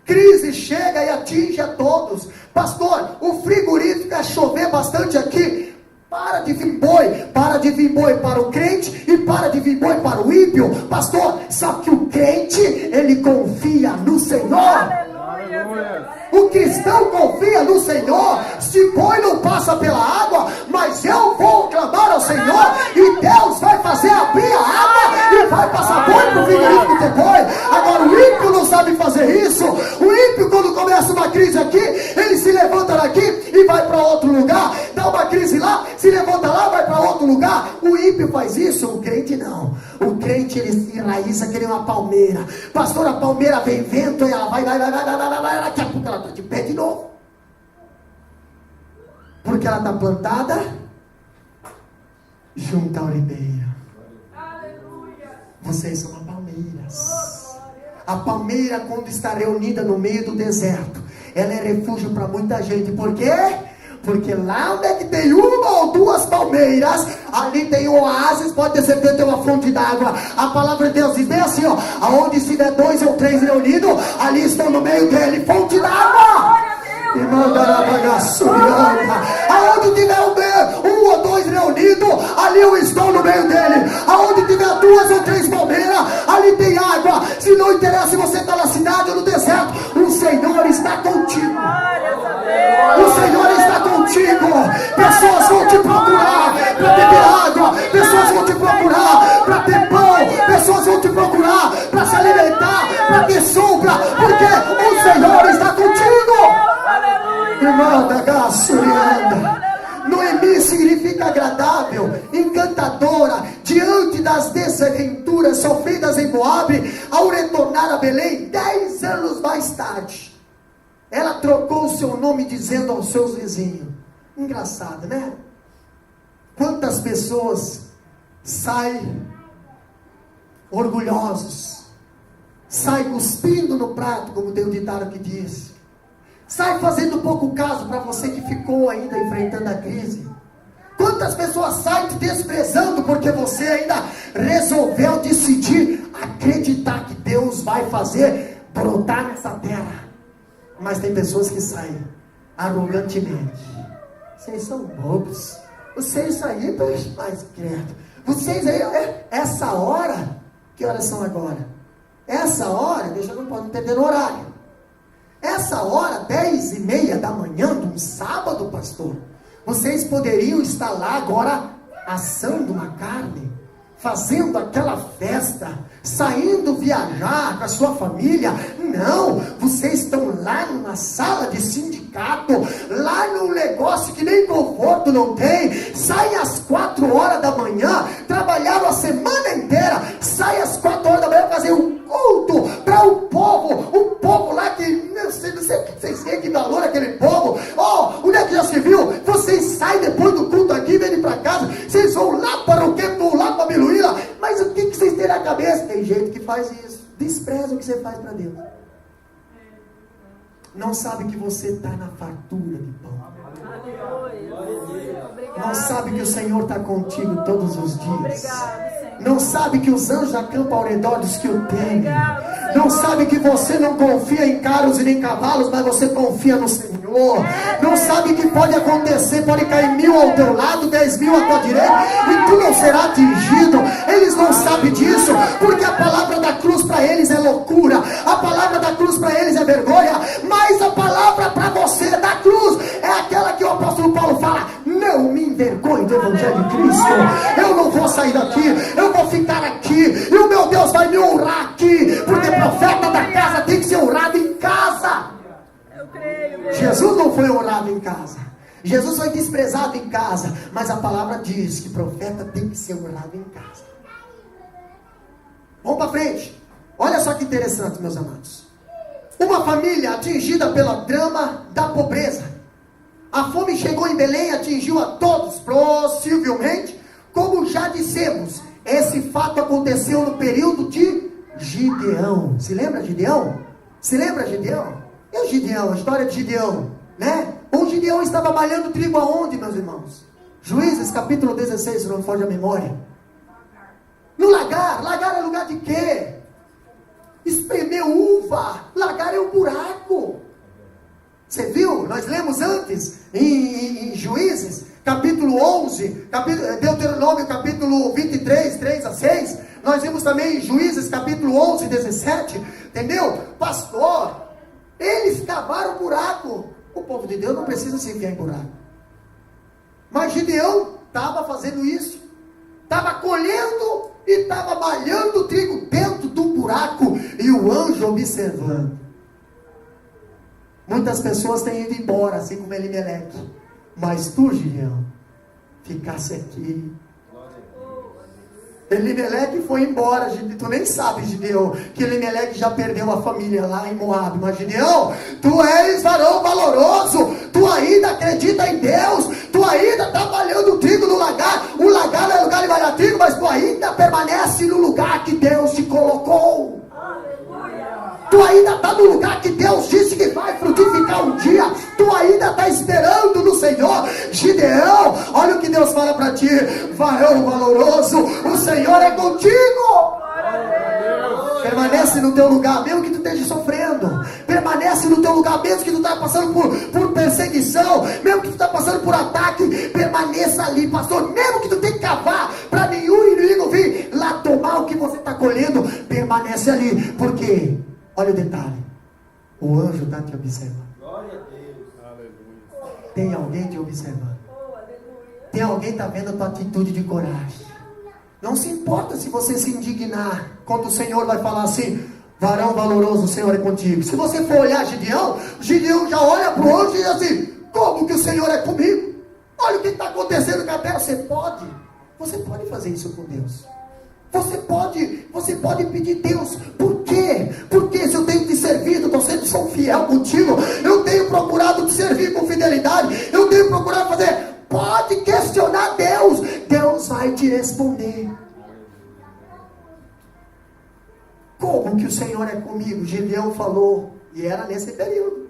Speaker 1: Crise chega e atinge a todos. Pastor, o frigorífico é chover bastante aqui. Para de vir boi para o crente e para de vir boi para o ímpio. Pastor, só que o crente, ele confia no Senhor. O cristão confia no Senhor. Se boi não passa pela água, mas eu vou clamar ao Senhor e Deus vai fazer abrir a água e vai passar boi para o frigorífico ter boi. Agora o ímpio não sabe fazer isso. O ímpio, quando começa uma crise aqui, ele se levanta daqui e vai para outro lugar. Dá uma crise lá, se levanta lá, vai para outro lugar. O ímpio faz isso, o crente não. O crente, ele se enraiza que nem uma palmeira. Pastor, a palmeira vem vento e ela vai, daqui a pouco ela está de pé de novo. Porque ela está plantada junto à oliveira. Vocês são palmeiras. A palmeira, quando está reunida no meio do deserto, ela é refúgio para muita gente. Por quê? Porque lá onde é que tem uma ou duas palmeiras, ali tem um oásis, pode ter certeza, tem uma fonte d'água. A palavra de Deus diz bem assim, ó: aonde estiver 2 ou 3 reunidos, ali estão no meio dele, fonte d'água. E mandará bagaçuriana. Aonde tiver 1 ou 2 reunidos, ali eu estou no meio dele. Aonde tiver 2 ou 3 palmeiras, ali tem água. Se Se não interessa se você está na cidade ou no deserto, o Senhor está contigo. O Senhor está contigo. Pessoas vão te procurar para beber água. Pessoas vão te procurar para ter pão. Pessoas vão te procurar para se alimentar, para ter sombra, porque o Senhor está contigo. Irmã da Gassurianda, Noemi significa agradável, encantadora. Diante das desventuras sofridas em Moabe, ao retornar a Belém 10 anos mais tarde, ela trocou o seu nome dizendo aos seus vizinhos. Engraçado, né? Quantas pessoas saem orgulhosos, saem cuspindo no prato, como tem o ditado que diz, sai fazendo pouco caso para você que ficou ainda enfrentando a crise. Quantas pessoas saem te desprezando porque você ainda resolveu decidir acreditar que Deus vai fazer brotar nessa terra. Mas tem pessoas que saem arrogantemente. Vocês são bobos. Vocês aí, mas credo. Vocês aí, essa hora, que horas são agora? Essa hora, deixa eu não pode entender no horário. Essa hora, 10:30 da manhã de um sábado, pastor, vocês poderiam estar lá agora assando uma carne, fazendo aquela festa, saindo viajar com a sua família. Não, vocês estão lá numa sala de sindicato, lá num negócio que nem conforto não tem. Saem às 4 horas da manhã, trabalharam a semana inteira, saem às 4 horas da manhã fazer um culto para o povo lá que não sei vocês têm que valor aquele povo. Onde é que já se viu? Vocês saem depois do culto aqui, vêm para casa, vocês vão lá para o quê? Lá para Biluíla. Mas o que vocês têm na cabeça? Tem gente que faz isso, despreza o que você faz para Deus. Não sabe que você está na fartura de pão. Não sabe que o Senhor está contigo todos os dias. Não sabe que os anjos acampam ao redor dos que o temem. Não sabe que você não confia em carros e nem cavalos, mas você confia no Senhor. Não sabe que pode acontecer, pode cair 1000 ao teu lado, 10.000 à tua direita, e tu não será atingido. Eles não sabem disso, porque a palavra da cruz para eles é loucura, a palavra da cruz para eles é vergonha, mas a palavra para você da cruz é aquela que o apóstolo Paulo fala: não me envergonhe do evangelho de Cristo. Eu não vou sair daqui, eu vou ficar aqui, e o meu Deus vai me honrar aqui, porque profeta da casa tem que ser honrado em casa. Jesus não foi honrado em casa, Jesus foi desprezado em casa, mas a palavra diz que profeta tem que ser honrado em casa. Vamos para frente. Olha só que interessante, meus amados. Uma família atingida pela drama da pobreza. A fome chegou em Belém, atingiu a todos, possivelmente, como já dissemos. Esse fato aconteceu no período de Gideão. Se lembra de Gideão? Se lembra de Gideão? E o Gideão, a história de Gideão, né? O Gideão estava malhando trigo aonde, meus irmãos? Juízes capítulo 16, se não me foge a memória. No lagar. Lagar é lugar de quê? Espremer uva. Lagar é um buraco. Você viu? Nós lemos antes em Juízes capítulo 11, Deuteronômio capítulo 23, 3-6. Nós vimos também em Juízes capítulo 11, 17. Entendeu? Pastor, eles cavaram buraco. O povo de Deus não precisa se enfiar em buraco. Mas Gideão estava fazendo isso. Estava colhendo e estava malhando o trigo dentro do buraco. E o anjo observando. Muitas pessoas têm ido embora, assim como Elimeleque. Mas tu, Gideão, ficasse aqui. Elimeleque foi embora. Tu nem sabe, Gideão, que Elimeleque já perdeu a família lá em Moabe. Mas Gideão, tu és varão valoroso, tu ainda acredita em Deus, tu ainda está malhando o trigo no lagar. O lagar é lugar de malhar trigo, mas tu ainda permanece no lugar que Deus te colocou. Tu ainda está no lugar que Deus disse que vai frutificar um dia. Tu ainda está esperando no Senhor. Gideão, olha o que Deus fala para ti: varão valoroso, o Senhor é contigo. Permanece no teu lugar, mesmo que tu esteja sofrendo. Permanece no teu lugar, mesmo que tu esteja passando por perseguição, mesmo que tu esteja passando por ataque. Permaneça ali, pastor. Mesmo que tu tenha que cavar para nenhum inimigo vir lá tomar o que você está colhendo, permanece permanece ali. Por quê? Olha o detalhe. O anjo está te observando.
Speaker 4: Glória a Deus. Aleluia.
Speaker 1: Tem alguém te observando. Tem alguém que está vendo a tua atitude de coragem. Não se importa se você se indignar quando o Senhor vai falar assim: varão valoroso, o Senhor é contigo. Se você for olhar Gideão já olha para o anjo e diz assim: como que o Senhor é comigo? Olha o que está acontecendo com a terra. Você pode fazer isso com Deus. Você pode pedir Deus. Por quê? Porque se eu tenho te servido, sou fiel contigo, eu tenho procurado te servir com fidelidade, eu tenho procurado fazer. Pode questionar Deus. Deus vai te responder. Como que o Senhor é comigo? Gideão falou. E era nesse período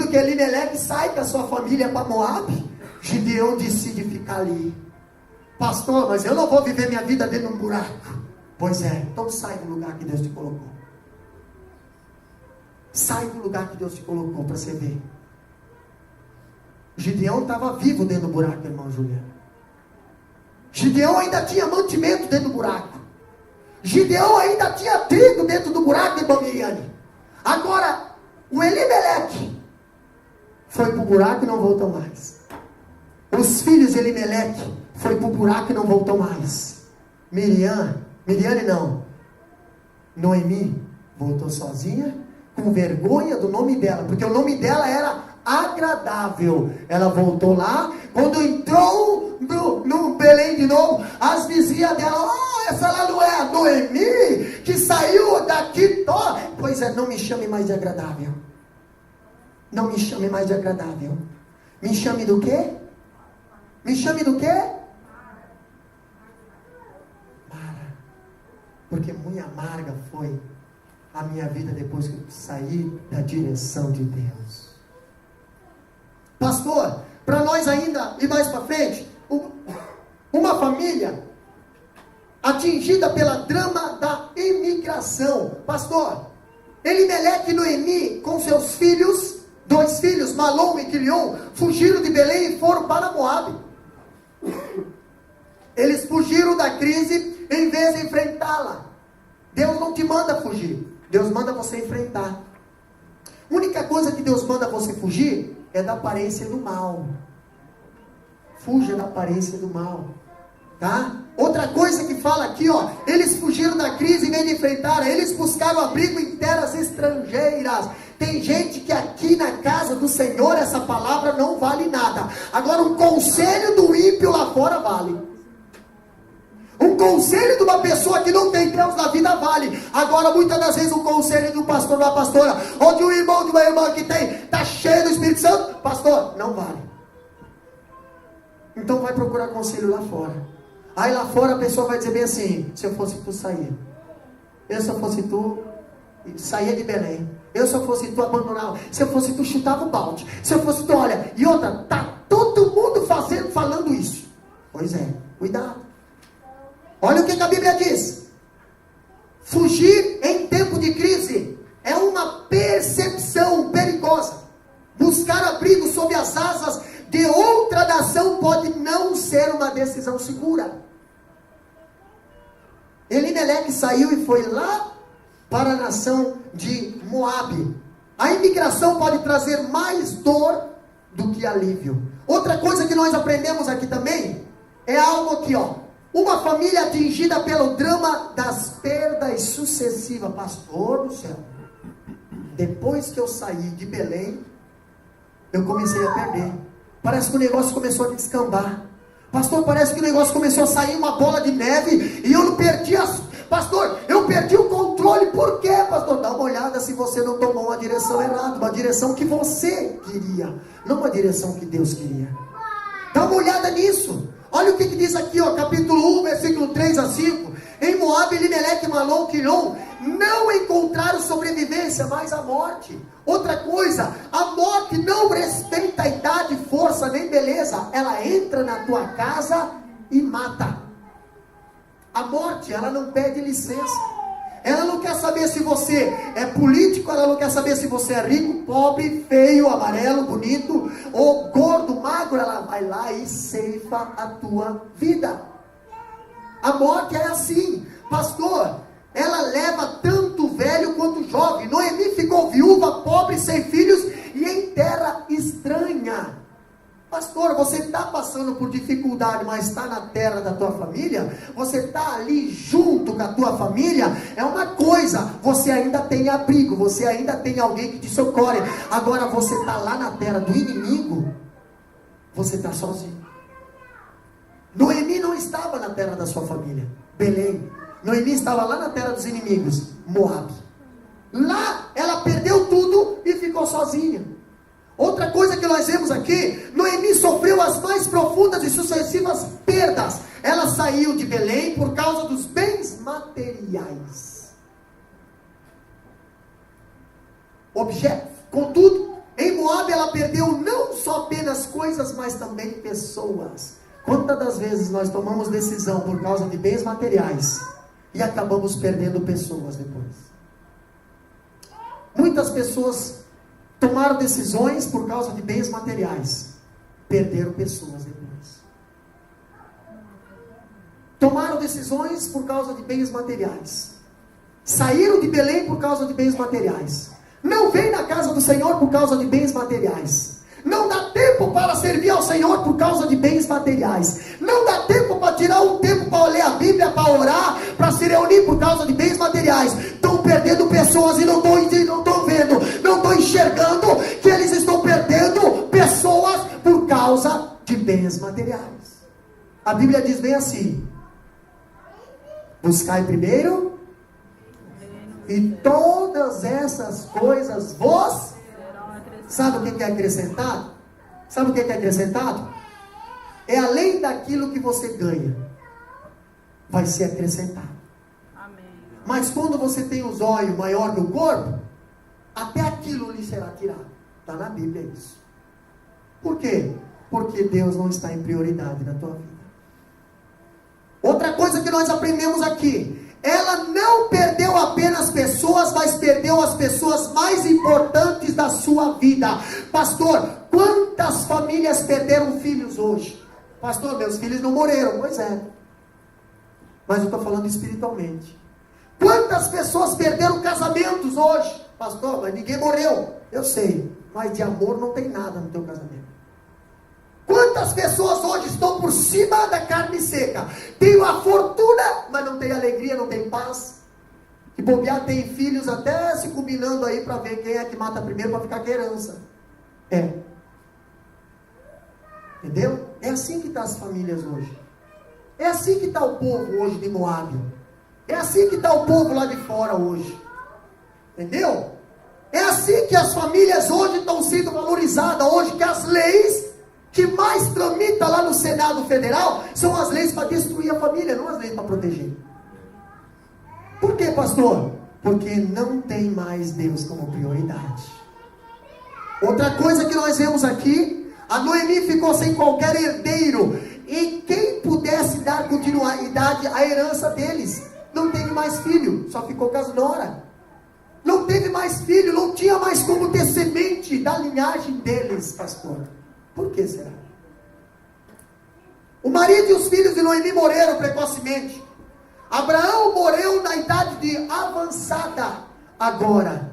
Speaker 1: que Elimeleque sai com a sua família para Moabe. Gideão decide ficar ali. Pastor, mas eu não vou viver minha vida dentro de um buraco. Pois é, então sai do lugar que Deus te colocou. Sai do lugar que Deus te colocou para você ver. Gideão estava vivo dentro do buraco, irmão Juliano. Gideão ainda tinha mantimento dentro do buraco. Gideão ainda tinha trigo dentro do buraco, irmão Miriane. Agora, o Elimeleque foi para o buraco e não voltou mais. Os filhos de Elimeleque foi para o buraco e não voltou mais. Noemi voltou sozinha, com vergonha do nome dela, porque o nome dela era agradável. Ela voltou lá, quando entrou no Belém de novo, as vizinhas dela: essa lá não é a Noemi, que saiu daqui toda. Pois é, não me chame mais de agradável. Não me chame mais de agradável. Me chame do quê? Me chame do quê? Mara. Porque muito amarga foi a minha vida depois que eu saí da direção de Deus. Pastor, para nós ainda ir mais para frente, uma família atingida pela drama da imigração. Pastor, Elimeleque e Noemi com seus filhos, 2 filhos, Malom e Quilion, fugiram de Belém e foram para Moabe. Eles fugiram da crise em vez de enfrentá-la. Deus não te manda fugir, Deus manda você enfrentar. A única coisa que Deus manda você fugir é da aparência do mal. Fuja da aparência do mal, tá? Outra coisa que fala aqui, eles fugiram da crise em vez de enfrentar, eles buscaram abrigo em terras estrangeiras. Tem gente que aqui na casa do Senhor essa palavra não vale nada. Agora um conselho do ímpio lá fora vale. Um conselho de uma pessoa que não tem Deus na vida vale. Agora muitas das vezes um conselho de um pastor, de uma pastora, ou de um irmão, de uma irmã que está cheio do Espírito Santo, pastor, não vale. Então vai procurar conselho lá fora. Aí lá fora a pessoa vai dizer bem assim: se eu fosse tu, saía. Eu, se eu fosse tu, saía de Belém. Eu, se eu fosse tu, abandonava. Se eu fosse tu, chutava o balde. Se eu fosse tu, olha. E outra, tá todo mundo falando isso. Pois é, cuidado. Olha o que a Bíblia diz. Fugir em tempo de crise é uma percepção perigosa. Buscar abrigo sob as asas de outra nação pode não ser uma decisão segura. Elimeleque saiu e foi lá para a nação de Moabe. A imigração pode trazer mais dor do que alívio. Outra coisa que nós aprendemos aqui também é algo aqui, uma família atingida pelo drama das perdas sucessivas. Pastor do céu, depois que eu saí de Belém, eu comecei a perder. Parece que o negócio começou a descambar. Pastor, parece que o negócio começou a sair uma bola de neve e eu não perdi Pastor, eu perdi o controle. Por quê, pastor? Dá uma olhada se você não tomou uma direção errada, uma direção que você queria, não uma direção que Deus queria. Dá uma olhada nisso. Olha o que diz aqui, capítulo 1, versículo 3 a 5. Em Moabe, Elimeleque, Malom, Quilion não encontraram sobrevivência, mas a morte. Outra coisa, a morte não respeita a idade, força, nem beleza. Ela entra na tua casa e mata. A morte, ela não pede licença. Ela não quer saber se você é político, ela não quer saber se você é rico, pobre, feio, amarelo, bonito, ou gordo, magro. Ela vai lá e ceifa a tua vida. A morte é assim, pastor. Ela leva pobre, sem filhos e em terra estranha. Pastor, você está passando por dificuldade, mas está na terra da tua família, você está ali junto com a tua família, é uma coisa, você ainda tem abrigo, você ainda tem alguém que te socorre. Agora você está lá na terra do inimigo, você está sozinho. Noemi não estava na terra da sua família, Belém. Noemi estava lá na terra dos inimigos, Moabe. Lá ela perdeu tudo e ficou sozinha. Outra coisa que nós vemos aqui, Noemi sofreu as mais profundas e sucessivas perdas. Ela saiu de Belém por causa dos bens materiais. Objetos. Contudo, em Moabe ela perdeu não só apenas coisas, mas também pessoas. Quantas das vezes nós tomamos decisão por causa de bens materiais e acabamos perdendo pessoas depois? Muitas pessoas tomaram decisões por causa de bens materiais, perderam pessoas depois. Tomaram decisões por causa de bens materiais, saíram de Belém por causa de bens materiais, não vem na casa do Senhor por causa de bens materiais, não dá tempo para servir ao Senhor por causa de bens materiais, não dá tempo para tirar um tempo para ler a Bíblia, para orar, para se reunir por causa de bens materiais. Estão perdendo pessoas e não estou vendo, não estou enxergando que eles estão perdendo pessoas por causa de bens materiais. A Bíblia diz bem assim: buscai primeiro e todas essas coisas vos... Sabe o que é acrescentado? Sabe o que é acrescentado? É além daquilo que você ganha, vai ser acrescentado.
Speaker 5: Amém.
Speaker 1: Mas quando você tem os olhos maior que o corpo, até aquilo lhe será tirado. Está na Bíblia isso. Por quê? Porque Deus não está em prioridade na tua vida. Outra coisa que nós aprendemos aqui, ela não perdeu apenas pessoas, mas perdeu as pessoas mais importantes da sua vida. Pastor, quantas famílias perderam filhos hoje? Pastor, meus filhos não morreram. Pois é, mas eu estou falando espiritualmente. Quantas pessoas perderam casamentos hoje? Pastor, mas ninguém morreu. Eu sei, mas de amor não tem nada no teu casamento. Quantas pessoas hoje estão por cima da carne seca? Tem uma fortuna, mas não tem alegria, não tem paz. E bobear, tem filhos até se combinando aí para ver quem é que mata primeiro para ficar com a herança. É. Entendeu? É assim que estão as famílias hoje. É assim que está o povo hoje de Moabe. É assim que está o povo lá de fora hoje. Entendeu? É assim que as famílias hoje estão sendo valorizadas. Hoje que as leis que mais tramita lá no Senado Federal são as leis para destruir a família, não as leis para proteger. Por quê, pastor? Porque não tem mais Deus como prioridade. Outra coisa que nós vemos aqui, a Noemi ficou sem qualquer herdeiro, e quem pudesse dar continuidade à herança deles. Não teve mais filho, só ficou com as noras. Não teve mais filho, não tinha mais como ter semente da linhagem deles, pastor. Por que será? O marido e os filhos de Noemi morreram precocemente. Abraão morreu na idade de avançada. Agora,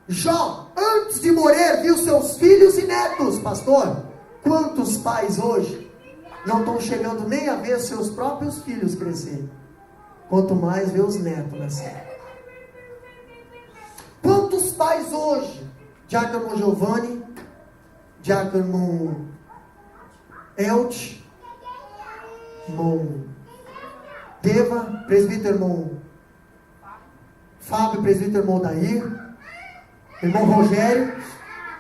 Speaker 1: Jó, antes de morrer, viu seus filhos e netos. Pastor, quantos pais hoje não estão chegando nem a ver seus próprios filhos crescer, quanto mais ver os netos nascer? Quantos pais hoje, Diácono Giovanni, Diácono Elt, irmão Deva, presbítero irmão Fábio, presbítero irmão Dair, irmão Rogério,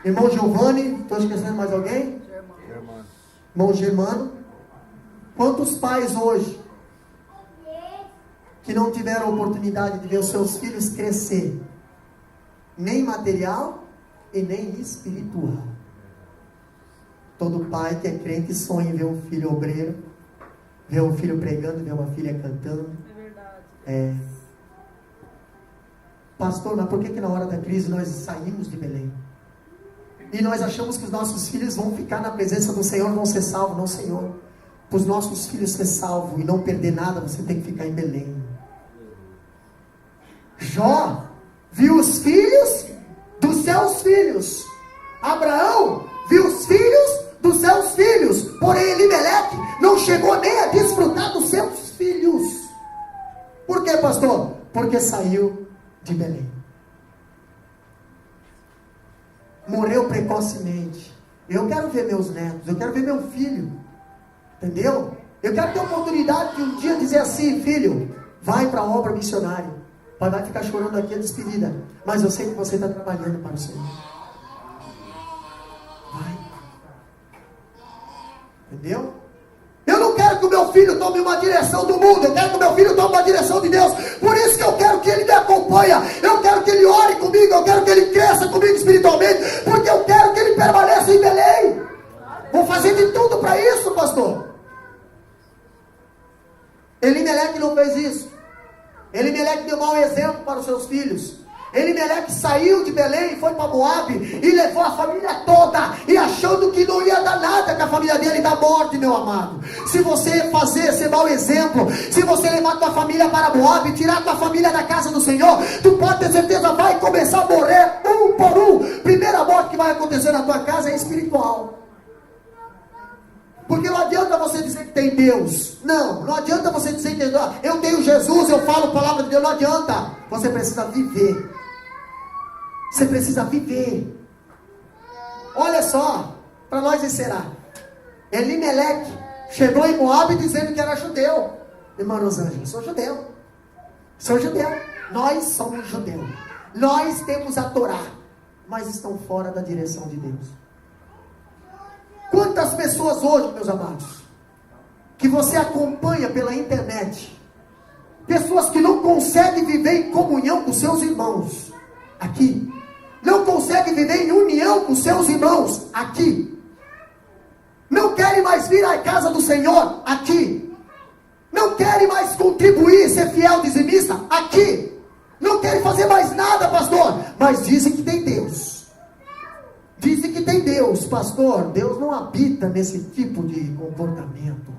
Speaker 1: irmão Giovanni, estou esquecendo mais alguém? Irmão Germano. Quantos pais hoje que não tiveram a oportunidade de ver os seus filhos crescer, nem material e nem espiritual? Todo pai que é crente sonha em ver um filho obreiro, ver um filho pregando, ver uma filha cantando.
Speaker 5: É verdade.
Speaker 1: É. Pastor, mas por que na hora da crise nós saímos de Belém? E nós achamos que os nossos filhos vão ficar na presença do Senhor, vão ser salvos? Não, Senhor. Para os nossos filhos ser salvos e não perder nada, você tem que ficar em Belém. Jó viu os filhos do seu seus filhos. Abraão viu os filhos dos seus filhos, porém Elimeleque não chegou nem a desfrutar dos seus filhos. Por quê, pastor? Porque saiu de Belém. Morreu precocemente. Eu quero ver meus netos, eu quero ver meu filho, entendeu? Eu quero ter a oportunidade de um dia dizer assim: filho, vai para a obra missionária. Pai vai ficar chorando aqui a despedida, mas eu sei que você está trabalhando para o Senhor. Vai. Entendeu? Eu não quero que o meu filho tome uma direção do mundo, eu quero que o meu filho tome uma direção de Deus. Por isso que eu quero que ele me acompanhe, eu quero que ele ore comigo, eu quero que ele cresça comigo espiritualmente, porque eu quero que ele permaneça em Belém. Vou fazer de tudo para isso, pastor. Elimeleque não fez isso. Elimeleque deu mau exemplo para os seus filhos. Elimeleque saiu de Belém e foi para Moabe e levou a família toda, e achando que não ia dar nada com a família dele da morte, meu amado. Se você fazer esse mau exemplo, se você levar tua família para Moabe, tirar tua família da casa do Senhor, tu pode ter certeza, vai começar a morrer um por um. Primeira morte que vai acontecer na tua casa é espiritual. Porque não adianta você dizer que tem Deus. Não adianta você dizer que eu tenho Jesus, eu falo a palavra de Deus. Não adianta. Você precisa viver. Você precisa viver. Olha só, para nós encerrar. Elimeleque chegou em Moabe dizendo que era judeu. Irmã Rosângela, sou judeu. Sou judeu. Nós somos judeus. Nós temos a Torá, mas estão fora da direção de Deus. Quantas pessoas hoje, meus amados, que você acompanha pela internet, pessoas que não conseguem viver em comunhão com seus irmãos, aqui, não conseguem viver em união com seus irmãos, aqui, não querem mais vir à casa do Senhor, aqui, não querem mais contribuir, ser fiel dizimista, aqui, não querem fazer mais nada, pastor, mas dizem que tem Deus. Dizem que tem Deus, pastor. Deus não habita nesse tipo de comportamento.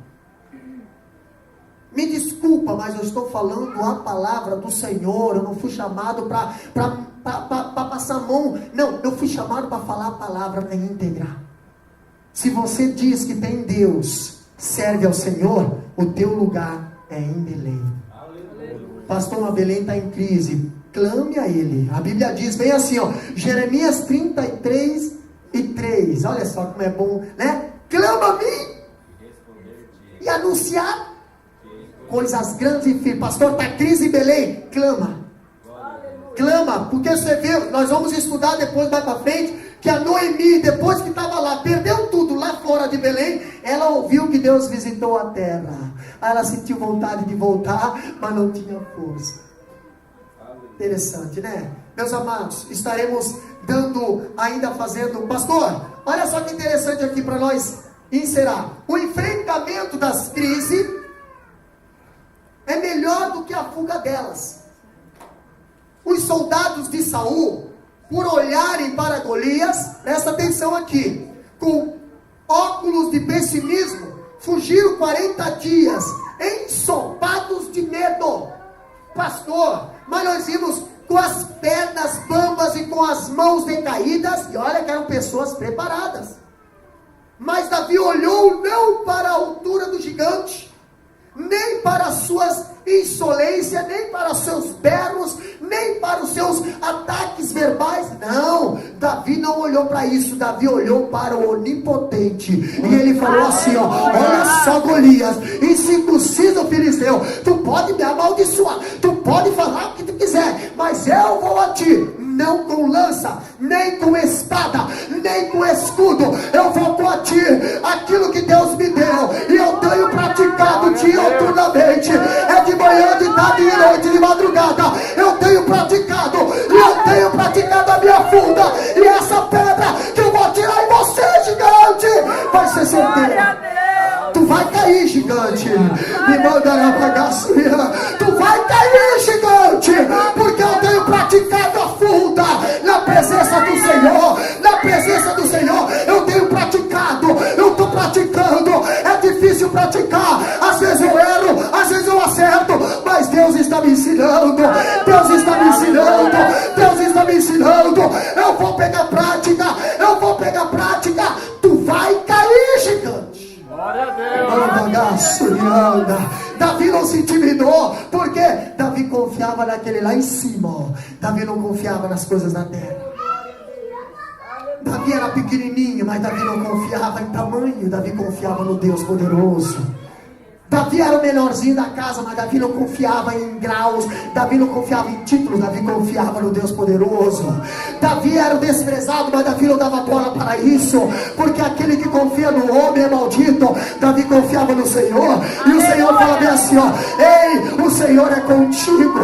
Speaker 1: Me desculpa, mas eu estou falando a palavra do Senhor. Eu não fui chamado para passar a mão. Não, eu fui chamado para falar a palavra na íntegra. Se você diz que tem Deus, serve ao Senhor, o teu lugar é em Belém. Pastor, a Belém está em crise. Clame a Ele. A Bíblia diz bem assim, ó, Jeremias 33:3. Olha só como é bom, né? Clama a mim e anunciar coisas grandes e firmes. Pastor, está crise em Belém. Clama. Clama, porque você vê, nós vamos estudar depois, mais para frente, que a Noemi, depois que estava lá, perdeu tudo lá fora de Belém, ela ouviu que Deus visitou a terra. Aí ela sentiu vontade de voltar, mas não tinha força. Interessante, né? Meus amados, estaremos fazendo, pastor, olha só que interessante aqui para nós encerrar. O enfrentamento das crises é melhor do que a fuga delas. Os soldados de Saul, por olharem para Golias, presta atenção aqui, com óculos de pessimismo, fugiram 40 dias, ensopados de medo. Pastor, mas nós vimos com as pernas bambas e com as mãos decaídas, e olha que eram pessoas preparadas. Mas Davi olhou não para a altura do gigante, nem para as suas insolências, nem para os seus berros, nem para os seus ataques verbais. Não, Davi não olhou para isso. Davi olhou para o onipotente, e ele falou assim, ó, olha só, Golias, incircunciso filisteu, tu pode me amaldiçoar, tu pode falar o que tu quiser, mas eu vou a ti, não com lança, nem com espada, nem com escudo. Eu vou a ti, aquilo que Deus me deu, e eu tenho praticado diuturnamente, é de manhã, de tarde, de noite, de madrugada. Eu tenho praticado, e eu tenho praticado a minha funda, e essa pedra que eu vou tirar em você, gigante, vai ser certeira. Tu vai cair, gigante. Me mandará pra gasolina. Tu vai cair, gigante, porque eu tenho praticado a funda na presença do Senhor. Na presença do Senhor eu tenho praticado, eu estou praticando. É difícil praticar, às vezes eu erro, às vezes eu acerto, mas Deus está me ensinando. Deus está me ensinando. Deus está me ensinando. Eu vou pegar lá em cima, ó. Davi não confiava nas coisas da terra. Davi era pequenininho, mas Davi não confiava em tamanho. Davi confiava no Deus poderoso. Davi era o menorzinho da casa, mas Davi não confiava em graus, Davi não confiava em títulos, Davi confiava no Deus poderoso. Davi era o desprezado, mas Davi não dava bola para isso, porque aquele que confia no homem é maldito. Davi confiava no Senhor, e o Senhor fala bem assim, ó: ei, o Senhor é contigo,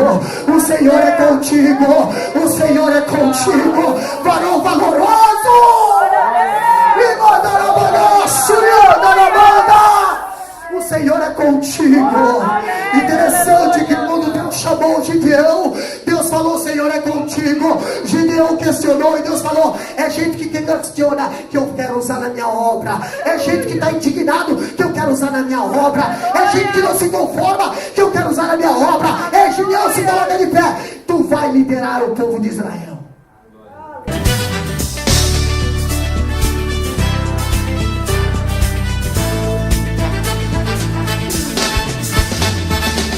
Speaker 1: o Senhor é contigo, o Senhor é contigo, varão valoroso, e manda na banda, Senhor na banda. O Senhor é contigo. Interessante que quando Deus chamou o Gideão, Deus falou: o Senhor é contigo. Gideão questionou e Deus falou: é gente que questiona que eu quero usar na minha obra. É gente que está indignado que eu quero usar na minha obra. É gente que não se conforma que eu quero usar na minha obra. É Gideão, se coloca de pé. Tu vai liderar o povo de Israel.